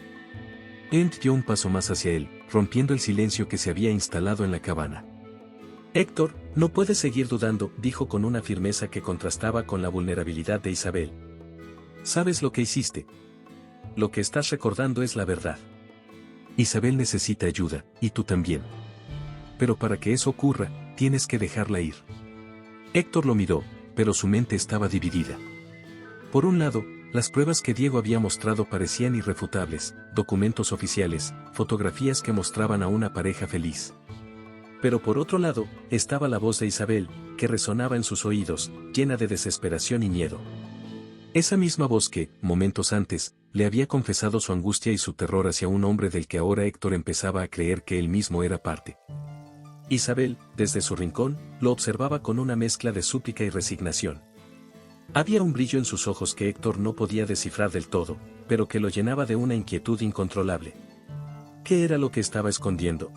Ent dio un paso más hacia él, rompiendo el silencio que se había instalado en la cabana. Héctor, no puedes seguir dudando, dijo con una firmeza que contrastaba con la vulnerabilidad de Isabel. ¿Sabes lo que hiciste? Lo que estás recordando es la verdad. Isabel necesita ayuda, y tú también. Pero para que eso ocurra, tienes que dejarla ir. Héctor lo miró, pero su mente estaba dividida. Por un lado, las pruebas que Diego había mostrado parecían irrefutables, documentos oficiales, fotografías que mostraban a una pareja feliz. Pero por otro lado, estaba la voz de Isabel, que resonaba en sus oídos, llena de desesperación y miedo. Esa misma voz que, momentos antes, le había confesado su angustia y su terror hacia un hombre del que ahora Héctor empezaba a creer que él mismo era parte. Isabel, desde su rincón, lo observaba con una mezcla de súplica y resignación. Había un brillo en sus ojos que Héctor no podía descifrar del todo, pero que lo llenaba de una inquietud incontrolable. ¿Qué era lo que estaba escondiendo?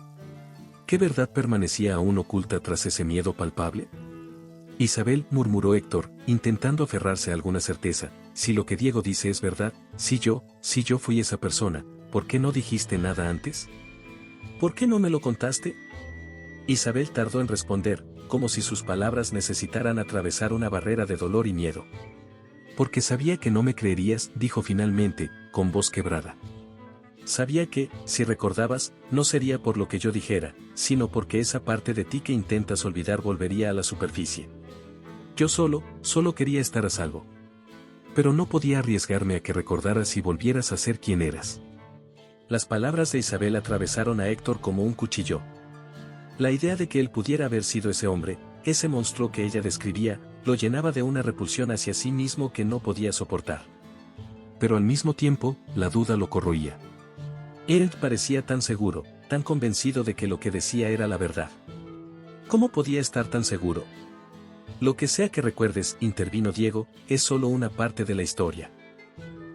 ¿Qué verdad permanecía aún oculta tras ese miedo palpable? Isabel, murmuró Héctor, intentando aferrarse a alguna certeza, si lo que Diego dice es verdad, si yo fui esa persona, ¿por qué no dijiste nada antes? ¿Por qué no me lo contaste? Isabel tardó en responder, como si sus palabras necesitaran atravesar una barrera de dolor y miedo. Porque sabía que no me creerías, dijo finalmente, con voz quebrada. Sabía que, si recordabas, no sería por lo que yo dijera, sino porque esa parte de ti que intentas olvidar volvería a la superficie. Yo solo quería estar a salvo. Pero no podía arriesgarme a que recordaras y volvieras a ser quien eras. Las palabras de Isabel atravesaron a Héctor como un cuchillo. La idea de que él pudiera haber sido ese hombre, ese monstruo que ella describía, lo llenaba de una repulsión hacia sí mismo que no podía soportar. Pero al mismo tiempo, la duda lo corroía. Él parecía tan seguro, tan convencido de que lo que decía era la verdad. ¿Cómo podía estar tan seguro? Lo que sea que recuerdes, intervino Diego, es solo una parte de la historia.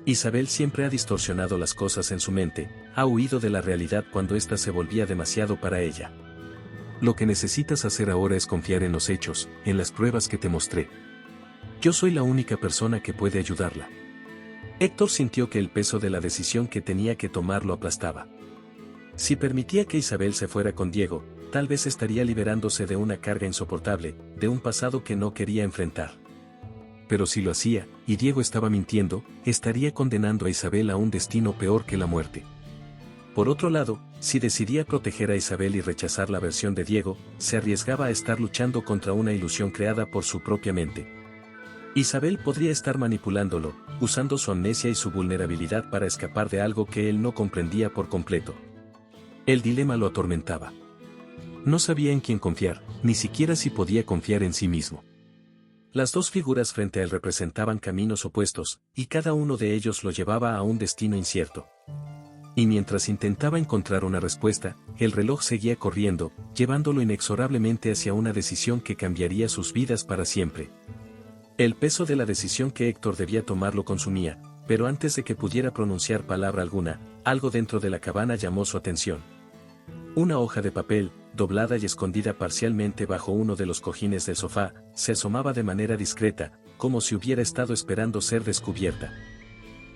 Isabel siempre ha distorsionado las cosas en su mente, ha huido de la realidad cuando ésta se volvía demasiado para ella. Lo que necesitas hacer ahora es confiar en los hechos, en las pruebas que te mostré. Yo soy la única persona que puede ayudarla. Héctor sintió que el peso de la decisión que tenía que tomar lo aplastaba. Si permitía que Isabel se fuera con Diego, tal vez estaría liberándose de una carga insoportable, de un pasado que no quería enfrentar. Pero si lo hacía, y Diego estaba mintiendo, estaría condenando a Isabel a un destino peor que la muerte. Por otro lado, si decidía proteger a Isabel y rechazar la versión de Diego, se arriesgaba a estar luchando contra una ilusión creada por su propia mente. Isabel podría estar manipulándolo, usando su amnesia y su vulnerabilidad para escapar de algo que él no comprendía por completo. El dilema lo atormentaba. No sabía en quién confiar, ni siquiera si podía confiar en sí mismo. Las dos figuras frente a él representaban caminos opuestos, y cada uno de ellos lo llevaba a un destino incierto. Y mientras intentaba encontrar una respuesta, el reloj seguía corriendo, llevándolo inexorablemente hacia una decisión que cambiaría sus vidas para siempre. El peso de la decisión que Héctor debía tomar lo consumía, pero antes de que pudiera pronunciar palabra alguna, algo dentro de la cabana llamó su atención. Una hoja de papel, doblada y escondida parcialmente bajo uno de los cojines del sofá, se asomaba de manera discreta, como si hubiera estado esperando ser descubierta.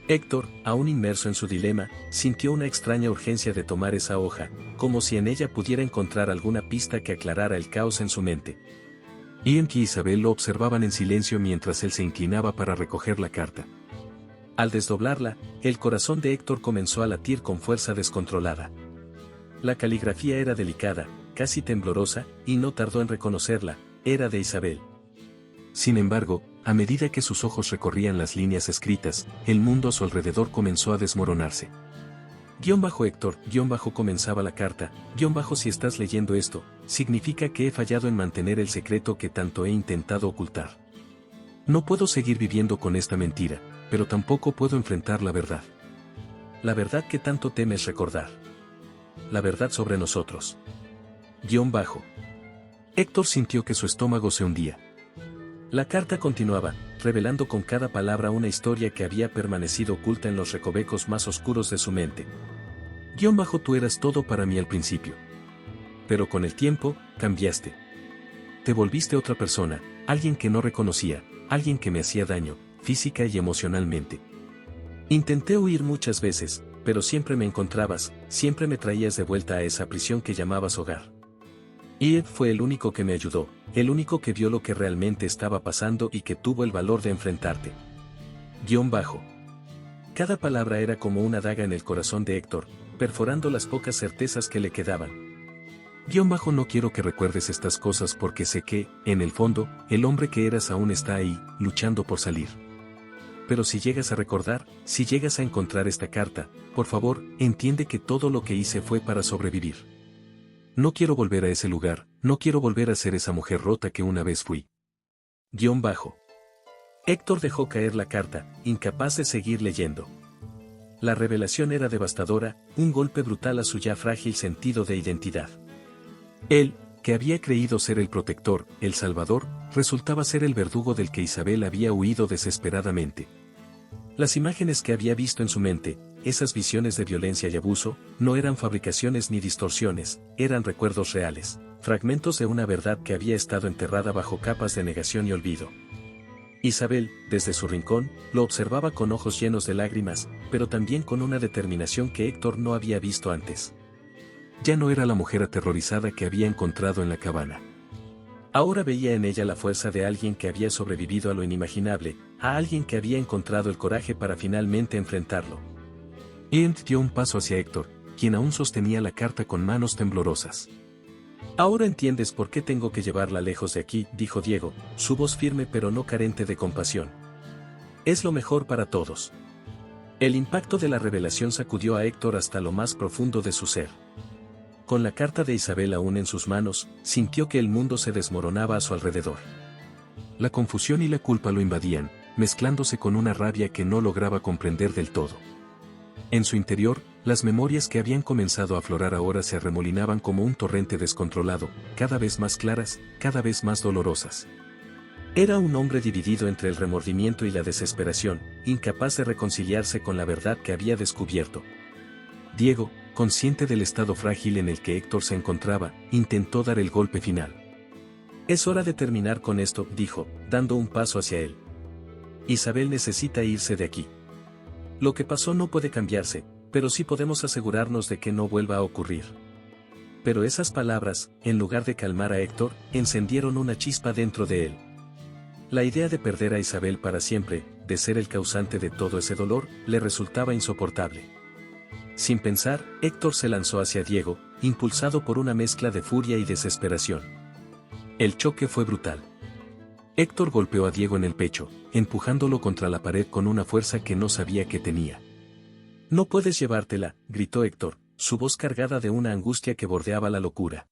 Héctor, aún inmerso en su dilema, sintió una extraña urgencia de tomar esa hoja, como si en ella pudiera encontrar alguna pista que aclarara el caos en su mente. Ian y Isabel lo observaban en silencio mientras él se inclinaba para recoger la carta. Al desdoblarla, el corazón de Héctor comenzó a latir con fuerza descontrolada. La caligrafía era delicada, casi temblorosa, y no tardó en reconocerla, era de Isabel. Sin embargo, a medida que sus ojos recorrían las líneas escritas, el mundo a su alrededor comenzó a desmoronarse. Héctor, comenzaba la carta, si estás leyendo esto, significa que he fallado en mantener el secreto que tanto he intentado ocultar. No puedo seguir viviendo con esta mentira, pero tampoco puedo enfrentar la verdad. La verdad que tanto temes recordar. La verdad sobre nosotros. Héctor sintió que su estómago se hundía. La carta continuaba, revelando con cada palabra una historia que había permanecido oculta en los recovecos más oscuros de su mente. Tú eras todo para mí al principio. Pero con el tiempo, cambiaste. Te volviste otra persona, alguien que no reconocía, alguien que me hacía daño, física y emocionalmente. Intenté huir muchas veces, pero siempre me encontrabas, siempre me traías de vuelta a esa prisión que llamabas hogar. Y Ed fue el único que me ayudó, el único que vio lo que realmente estaba pasando y que tuvo el valor de enfrentarte. Cada palabra era como una daga en el corazón de Héctor, perforando las pocas certezas que le quedaban. No quiero que recuerdes estas cosas porque sé que, en el fondo, el hombre que eras aún está ahí, luchando por salir. Pero si llegas a recordar, si llegas a encontrar esta carta, por favor, entiende que todo lo que hice fue para sobrevivir. No quiero volver a ese lugar, no quiero volver a ser esa mujer rota que una vez fui. Héctor dejó caer la carta, incapaz de seguir leyendo. La revelación era devastadora, un golpe brutal a su ya frágil sentido de identidad. Él, que había creído ser el protector, el salvador, resultaba ser el verdugo del que Isabel había huido desesperadamente. Las imágenes que había visto en su mente, esas visiones de violencia y abuso, no eran fabricaciones ni distorsiones, eran recuerdos reales, fragmentos de una verdad que había estado enterrada bajo capas de negación y olvido. Isabel, desde su rincón, lo observaba con ojos llenos de lágrimas, pero también con una determinación que Héctor no había visto antes. Ya no era la mujer aterrorizada que había encontrado en la cabaña. Ahora veía en ella la fuerza de alguien que había sobrevivido a lo inimaginable, a alguien que había encontrado el coraje para finalmente enfrentarlo. Ent dio un paso hacia Héctor, quien aún sostenía la carta con manos temblorosas. Ahora entiendes por qué tengo que llevarla lejos de aquí, dijo Diego, su voz firme pero no carente de compasión. Es lo mejor para todos. El impacto de la revelación sacudió a Héctor hasta lo más profundo de su ser. Con la carta de Isabel aún en sus manos, sintió que el mundo se desmoronaba a su alrededor. La confusión y la culpa lo invadían, mezclándose con una rabia que no lograba comprender del todo. En su interior, las memorias que habían comenzado a aflorar ahora se arremolinaban como un torrente descontrolado, cada vez más claras, cada vez más dolorosas. Era un hombre dividido entre el remordimiento y la desesperación, incapaz de reconciliarse con la verdad que había descubierto. Diego, consciente del estado frágil en el que Héctor se encontraba, intentó dar el golpe final. Es hora de terminar con esto, dijo, dando un paso hacia él. Isabel necesita irse de aquí. Lo que pasó no puede cambiarse, pero sí podemos asegurarnos de que no vuelva a ocurrir. Pero esas palabras, en lugar de calmar a Héctor, encendieron una chispa dentro de él. La idea de perder a Isabel para siempre, de ser el causante de todo ese dolor, le resultaba insoportable. Sin pensar, Héctor se lanzó hacia Diego, impulsado por una mezcla de furia y desesperación. El choque fue brutal. Héctor golpeó a Diego en el pecho, empujándolo contra la pared con una fuerza que no sabía que tenía. «No puedes llevártela», gritó Héctor, su voz cargada de una angustia que bordeaba la locura.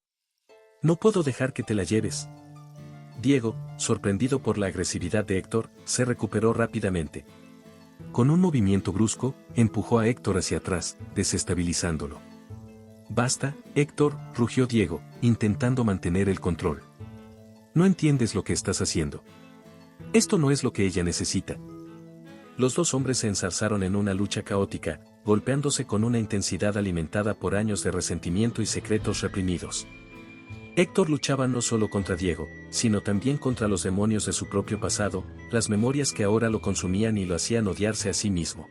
«No puedo dejar que te la lleves». Diego, sorprendido por la agresividad de Héctor, se recuperó rápidamente. Con un movimiento brusco, empujó a Héctor hacia atrás, desestabilizándolo. «Basta, Héctor», rugió Diego, intentando mantener el control. «No entiendes lo que estás haciendo. Esto no es lo que ella necesita». Los dos hombres se enzarzaron en una lucha caótica, golpeándose con una intensidad alimentada por años de resentimiento y secretos reprimidos. Héctor luchaba no solo contra Diego, sino también contra los demonios de su propio pasado, las memorias que ahora lo consumían y lo hacían odiarse a sí mismo.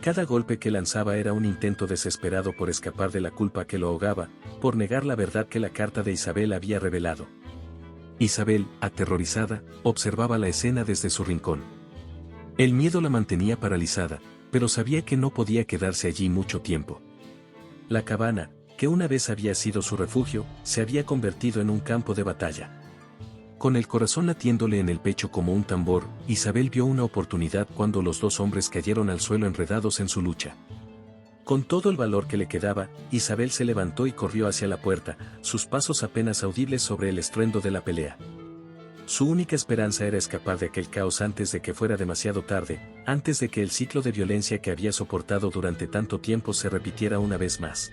Cada golpe que lanzaba era un intento desesperado por escapar de la culpa que lo ahogaba, por negar la verdad que la carta de Isabel había revelado. Isabel, aterrorizada, observaba la escena desde su rincón. El miedo la mantenía paralizada, pero sabía que no podía quedarse allí mucho tiempo. La cabana, que una vez había sido su refugio, se había convertido en un campo de batalla. Con el corazón latiéndole en el pecho como un tambor, Isabel vio una oportunidad cuando los dos hombres cayeron al suelo enredados en su lucha. Con todo el valor que le quedaba, Isabel se levantó y corrió hacia la puerta, sus pasos apenas audibles sobre el estruendo de la pelea. Su única esperanza era escapar de aquel caos antes de que fuera demasiado tarde, antes de que el ciclo de violencia que había soportado durante tanto tiempo se repitiera una vez más.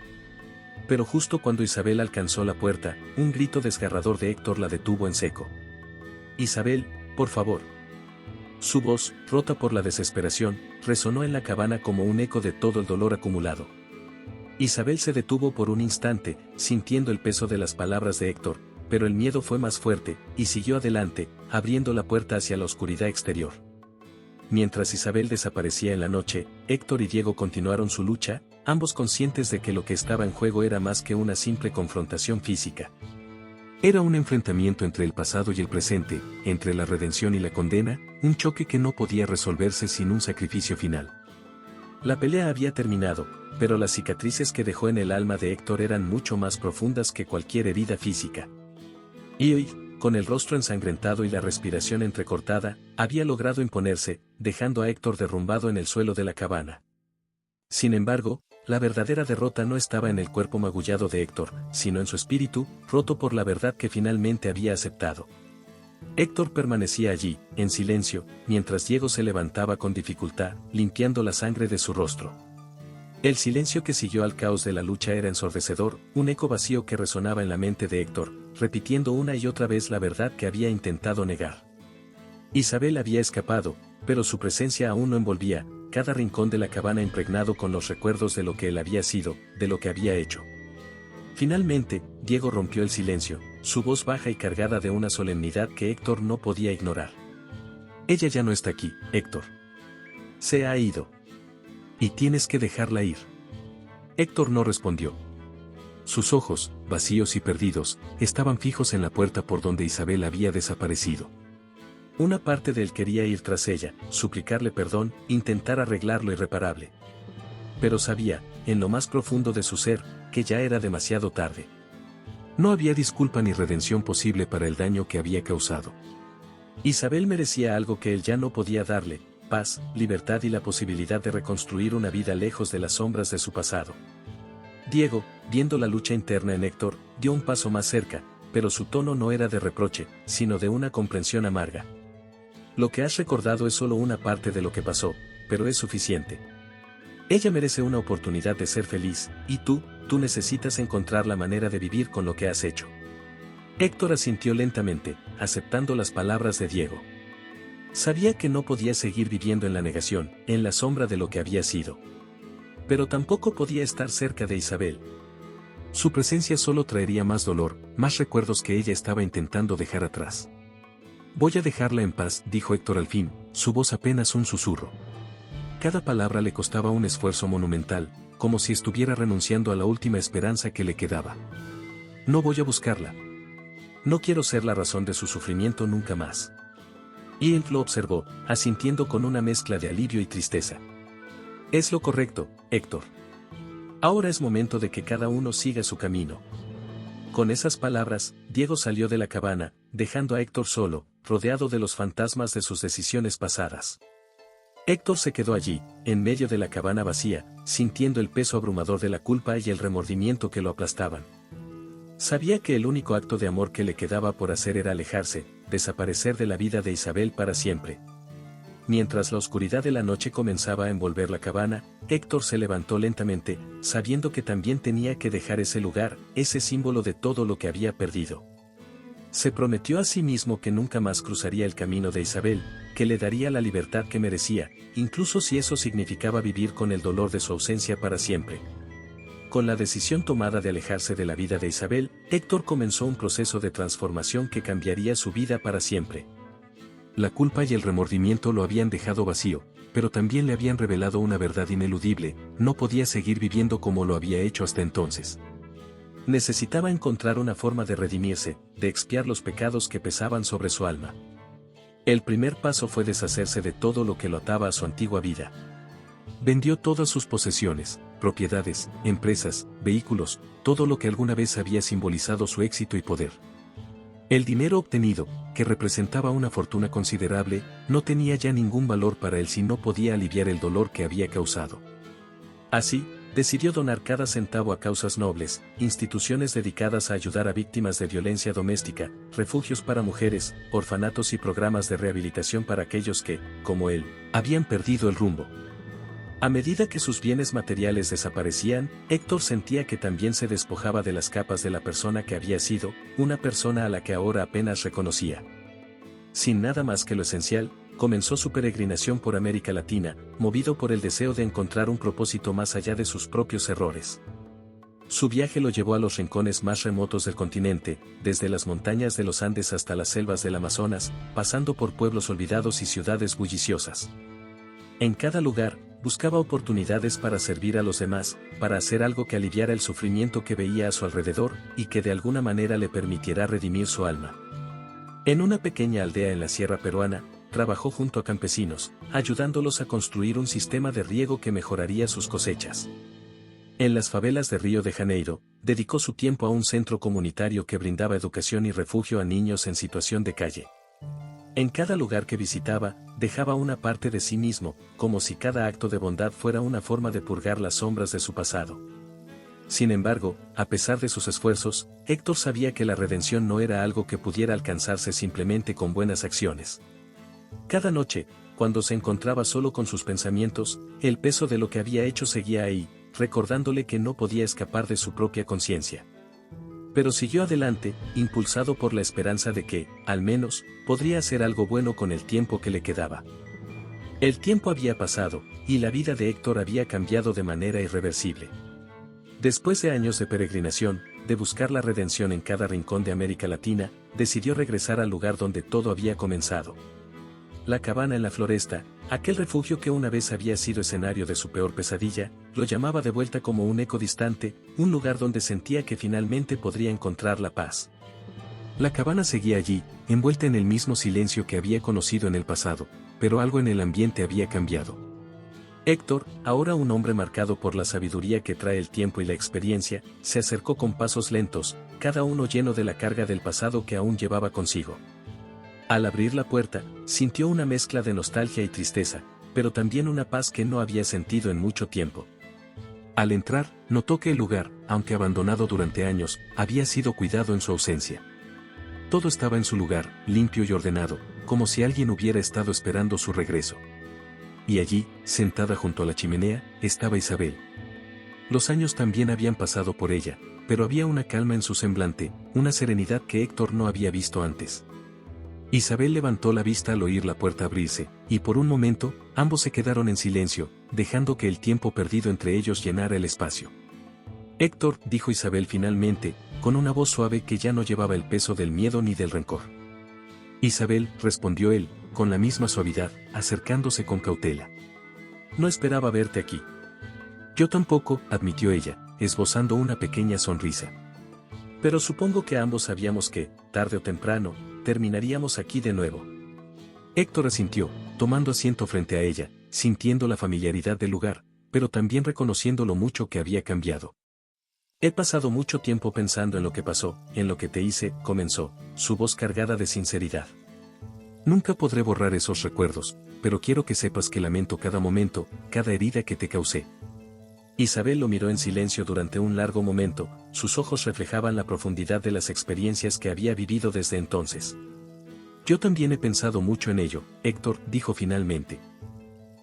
Pero justo cuando Isabel alcanzó la puerta, un grito desgarrador de Héctor la detuvo en seco. «Isabel, por favor». Su voz, rota por la desesperación, resonó en la cabana como un eco de todo el dolor acumulado. Isabel se detuvo por un instante, sintiendo el peso de las palabras de Héctor, pero el miedo fue más fuerte, y siguió adelante, abriendo la puerta hacia la oscuridad exterior. Mientras Isabel desaparecía en la noche, Héctor y Diego continuaron su lucha, ambos conscientes de que lo que estaba en juego era más que una simple confrontación física. Era un enfrentamiento entre el pasado y el presente, entre la redención y la condena, un choque que no podía resolverse sin un sacrificio final. La pelea había terminado, pero las cicatrices que dejó en el alma de Héctor eran mucho más profundas que cualquier herida física. Y hoy, con el rostro ensangrentado y la respiración entrecortada, había logrado imponerse, dejando a Héctor derrumbado en el suelo de la cabana. Sin embargo, la verdadera derrota no estaba en el cuerpo magullado de Héctor, sino en su espíritu, roto por la verdad que finalmente había aceptado. Héctor permanecía allí, en silencio, mientras Diego se levantaba con dificultad, limpiando la sangre de su rostro. El silencio que siguió al caos de la lucha era ensordecedor, un eco vacío que resonaba en la mente de Héctor, repitiendo una y otra vez la verdad que había intentado negar. Isabel había escapado, pero su presencia aún no envolvía cada rincón de la cabana impregnado con los recuerdos de lo que él había sido, de lo que había hecho. Finalmente, Diego rompió el silencio, su voz baja y cargada de una solemnidad que Héctor no podía ignorar. «Ella ya no está aquí, Héctor. Se ha ido. Y tienes que dejarla ir». Héctor no respondió. Sus ojos, vacíos y perdidos, estaban fijos en la puerta por donde Isabel había desaparecido. Una parte de él quería ir tras ella, suplicarle perdón, intentar arreglar lo irreparable. Pero sabía, en lo más profundo de su ser, que ya era demasiado tarde. No había disculpa ni redención posible para el daño que había causado. Isabel merecía algo que él ya no podía darle: paz, libertad y la posibilidad de reconstruir una vida lejos de las sombras de su pasado. Diego, viendo la lucha interna en Héctor, dio un paso más cerca, pero su tono no era de reproche, sino de una comprensión amarga. «Lo que has recordado es solo una parte de lo que pasó, pero es suficiente. Ella merece una oportunidad de ser feliz, y tú necesitas encontrar la manera de vivir con lo que has hecho». Héctor asintió lentamente, aceptando las palabras de Diego. Sabía que no podía seguir viviendo en la negación, en la sombra de lo que había sido. Pero tampoco podía estar cerca de Isabel. Su presencia solo traería más dolor, más recuerdos que ella estaba intentando dejar atrás. «Voy a dejarla en paz», dijo Héctor al fin, su voz apenas un susurro. Cada palabra le costaba un esfuerzo monumental, como si estuviera renunciando a la última esperanza que le quedaba. «No voy a buscarla. No quiero ser la razón de su sufrimiento nunca más». Y él lo observó, asintiendo con una mezcla de alivio y tristeza. «Es lo correcto, Héctor. Ahora es momento de que cada uno siga su camino». Con esas palabras, Diego salió de la cabana, dejando a Héctor solo, rodeado de los fantasmas de sus decisiones pasadas. Héctor se quedó allí, en medio de la cabana vacía, sintiendo el peso abrumador de la culpa y el remordimiento que lo aplastaban. Sabía que el único acto de amor que le quedaba por hacer era alejarse, desaparecer de la vida de Isabel para siempre. Mientras la oscuridad de la noche comenzaba a envolver la cabana, Héctor se levantó lentamente, sabiendo que también tenía que dejar ese lugar, ese símbolo de todo lo que había perdido. Se prometió a sí mismo que nunca más cruzaría el camino de Isabel, que le daría la libertad que merecía, incluso si eso significaba vivir con el dolor de su ausencia para siempre. Con la decisión tomada de alejarse de la vida de Isabel, Héctor comenzó un proceso de transformación que cambiaría su vida para siempre. La culpa y el remordimiento lo habían dejado vacío, pero también le habían revelado una verdad ineludible: no podía seguir viviendo como lo había hecho hasta entonces. Necesitaba encontrar una forma de redimirse, de expiar los pecados que pesaban sobre su alma. El primer paso fue deshacerse de todo lo que lo ataba a su antigua vida. Vendió todas sus posesiones, propiedades, empresas, vehículos, todo lo que alguna vez había simbolizado su éxito y poder. El dinero obtenido, que representaba una fortuna considerable, no tenía ya ningún valor para él si no podía aliviar el dolor que había causado. Así, decidió donar cada centavo a causas nobles, instituciones dedicadas a ayudar a víctimas de violencia doméstica, refugios para mujeres, orfanatos y programas de rehabilitación para aquellos que, como él, habían perdido el rumbo. A medida que sus bienes materiales desaparecían, Héctor sentía que también se despojaba de las capas de la persona que había sido, una persona a la que ahora apenas reconocía. Sin nada más que lo esencial, comenzó su peregrinación por América Latina, movido por el deseo de encontrar un propósito más allá de sus propios errores. Su viaje lo llevó a los rincones más remotos del continente, desde las montañas de los Andes hasta las selvas del Amazonas, pasando por pueblos olvidados y ciudades bulliciosas. En cada lugar, buscaba oportunidades para servir a los demás, para hacer algo que aliviara el sufrimiento que veía a su alrededor y que de alguna manera le permitiera redimir su alma. En una pequeña aldea en la sierra peruana, trabajó junto a campesinos, ayudándolos a construir un sistema de riego que mejoraría sus cosechas. En las favelas de Río de Janeiro, dedicó su tiempo a un centro comunitario que brindaba educación y refugio a niños en situación de calle. En cada lugar que visitaba, dejaba una parte de sí mismo, como si cada acto de bondad fuera una forma de purgar las sombras de su pasado. Sin embargo, a pesar de sus esfuerzos, Héctor sabía que la redención no era algo que pudiera alcanzarse simplemente con buenas acciones. Cada noche, cuando se encontraba solo con sus pensamientos, el peso de lo que había hecho seguía ahí, recordándole que no podía escapar de su propia conciencia. Pero siguió adelante, impulsado por la esperanza de que, al menos, podría hacer algo bueno con el tiempo que le quedaba. El tiempo había pasado, y la vida de Héctor había cambiado de manera irreversible. Después de años de peregrinación, de buscar la redención en cada rincón de América Latina, decidió regresar al lugar donde todo había comenzado. La cabana en la floresta, aquel refugio que una vez había sido escenario de su peor pesadilla, lo llamaba de vuelta como un eco distante, un lugar donde sentía que finalmente podría encontrar la paz. La cabana seguía allí, envuelta en el mismo silencio que había conocido en el pasado, pero algo en el ambiente había cambiado. Héctor, ahora un hombre marcado por la sabiduría que trae el tiempo y la experiencia, se acercó con pasos lentos, cada uno lleno de la carga del pasado que aún llevaba consigo. Al abrir la puerta, sintió una mezcla de nostalgia y tristeza, pero también una paz que no había sentido en mucho tiempo. Al entrar, notó que el lugar, aunque abandonado durante años, había sido cuidado en su ausencia. Todo estaba en su lugar, limpio y ordenado, como si alguien hubiera estado esperando su regreso. Y allí, sentada junto a la chimenea, estaba Isabel. Los años también habían pasado por ella, pero había una calma en su semblante, una serenidad que Héctor no había visto antes. Isabel levantó la vista al oír la puerta abrirse, y por un momento, ambos se quedaron en silencio, dejando que el tiempo perdido entre ellos llenara el espacio. Héctor, dijo Isabel finalmente, con una voz suave que ya no llevaba el peso del miedo ni del rencor. Isabel, respondió él, con la misma suavidad, acercándose con cautela. No esperaba verte aquí. Yo tampoco, admitió ella, esbozando una pequeña sonrisa. Pero supongo que ambos sabíamos que, tarde o temprano, terminaríamos aquí de nuevo. Héctor asintió, tomando asiento frente a ella, sintiendo la familiaridad del lugar, pero también reconociendo lo mucho que había cambiado. He pasado mucho tiempo pensando en lo que pasó, en lo que te hice, comenzó, su voz cargada de sinceridad. Nunca podré borrar esos recuerdos, pero quiero que sepas que lamento cada momento, cada herida que te causé. Isabel lo miró en silencio durante un largo momento, sus ojos reflejaban la profundidad de las experiencias que había vivido desde entonces. Yo también he pensado mucho en ello, Héctor, dijo finalmente.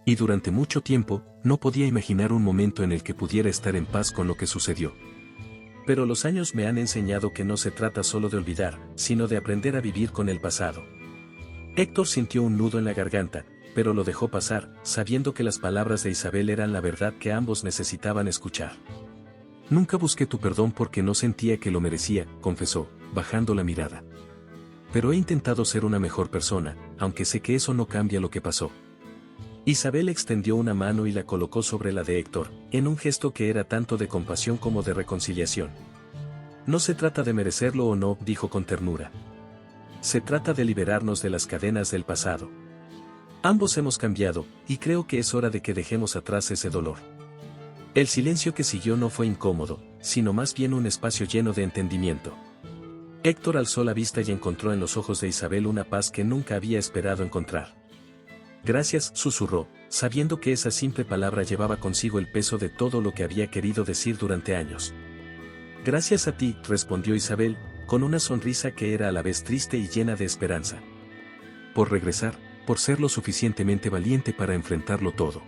Y durante mucho tiempo, no podía imaginar un momento en el que pudiera estar en paz con lo que sucedió. Pero los años me han enseñado que no se trata solo de olvidar, sino de aprender a vivir con el pasado. Héctor sintió un nudo en la garganta, pero lo dejó pasar, sabiendo que las palabras de Isabel eran la verdad que ambos necesitaban escuchar. Nunca busqué tu perdón porque no sentía que lo merecía, confesó, bajando la mirada. Pero he intentado ser una mejor persona, aunque sé que eso no cambia lo que pasó. Isabel extendió una mano y la colocó sobre la de Héctor, en un gesto que era tanto de compasión como de reconciliación. No se trata de merecerlo o no, dijo con ternura. Se trata de liberarnos de las cadenas del pasado. Ambos hemos cambiado, y creo que es hora de que dejemos atrás ese dolor. El silencio que siguió no fue incómodo, sino más bien un espacio lleno de entendimiento. Héctor alzó la vista y encontró en los ojos de Isabel una paz que nunca había esperado encontrar. Gracias, susurró, sabiendo que esa simple palabra llevaba consigo el peso de todo lo que había querido decir durante años. Gracias a ti, respondió Isabel, con una sonrisa que era a la vez triste y llena de esperanza. Por regresar, por ser lo suficientemente valiente para enfrentarlo todo.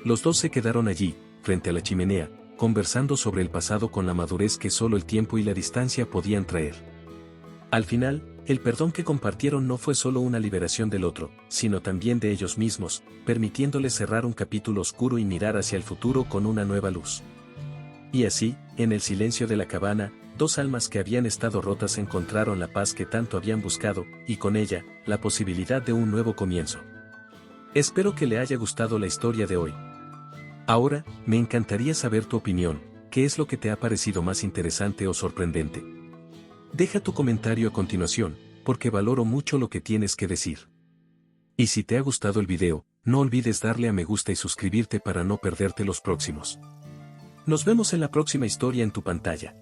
Los dos se quedaron allí, frente a la chimenea, conversando sobre el pasado con la madurez que solo el tiempo y la distancia podían traer. Al final, el perdón que compartieron no fue solo una liberación del otro, sino también de ellos mismos, permitiéndoles cerrar un capítulo oscuro y mirar hacia el futuro con una nueva luz. Y así, en el silencio de la cabana, dos almas que habían estado rotas encontraron la paz que tanto habían buscado, y con ella, la posibilidad de un nuevo comienzo. Espero que le haya gustado la historia de hoy. Ahora, me encantaría saber tu opinión, ¿qué es lo que te ha parecido más interesante o sorprendente? Deja tu comentario a continuación, porque valoro mucho lo que tienes que decir. Y si te ha gustado el video, no olvides darle a me gusta y suscribirte para no perderte los próximos. Nos vemos en la próxima historia en tu pantalla.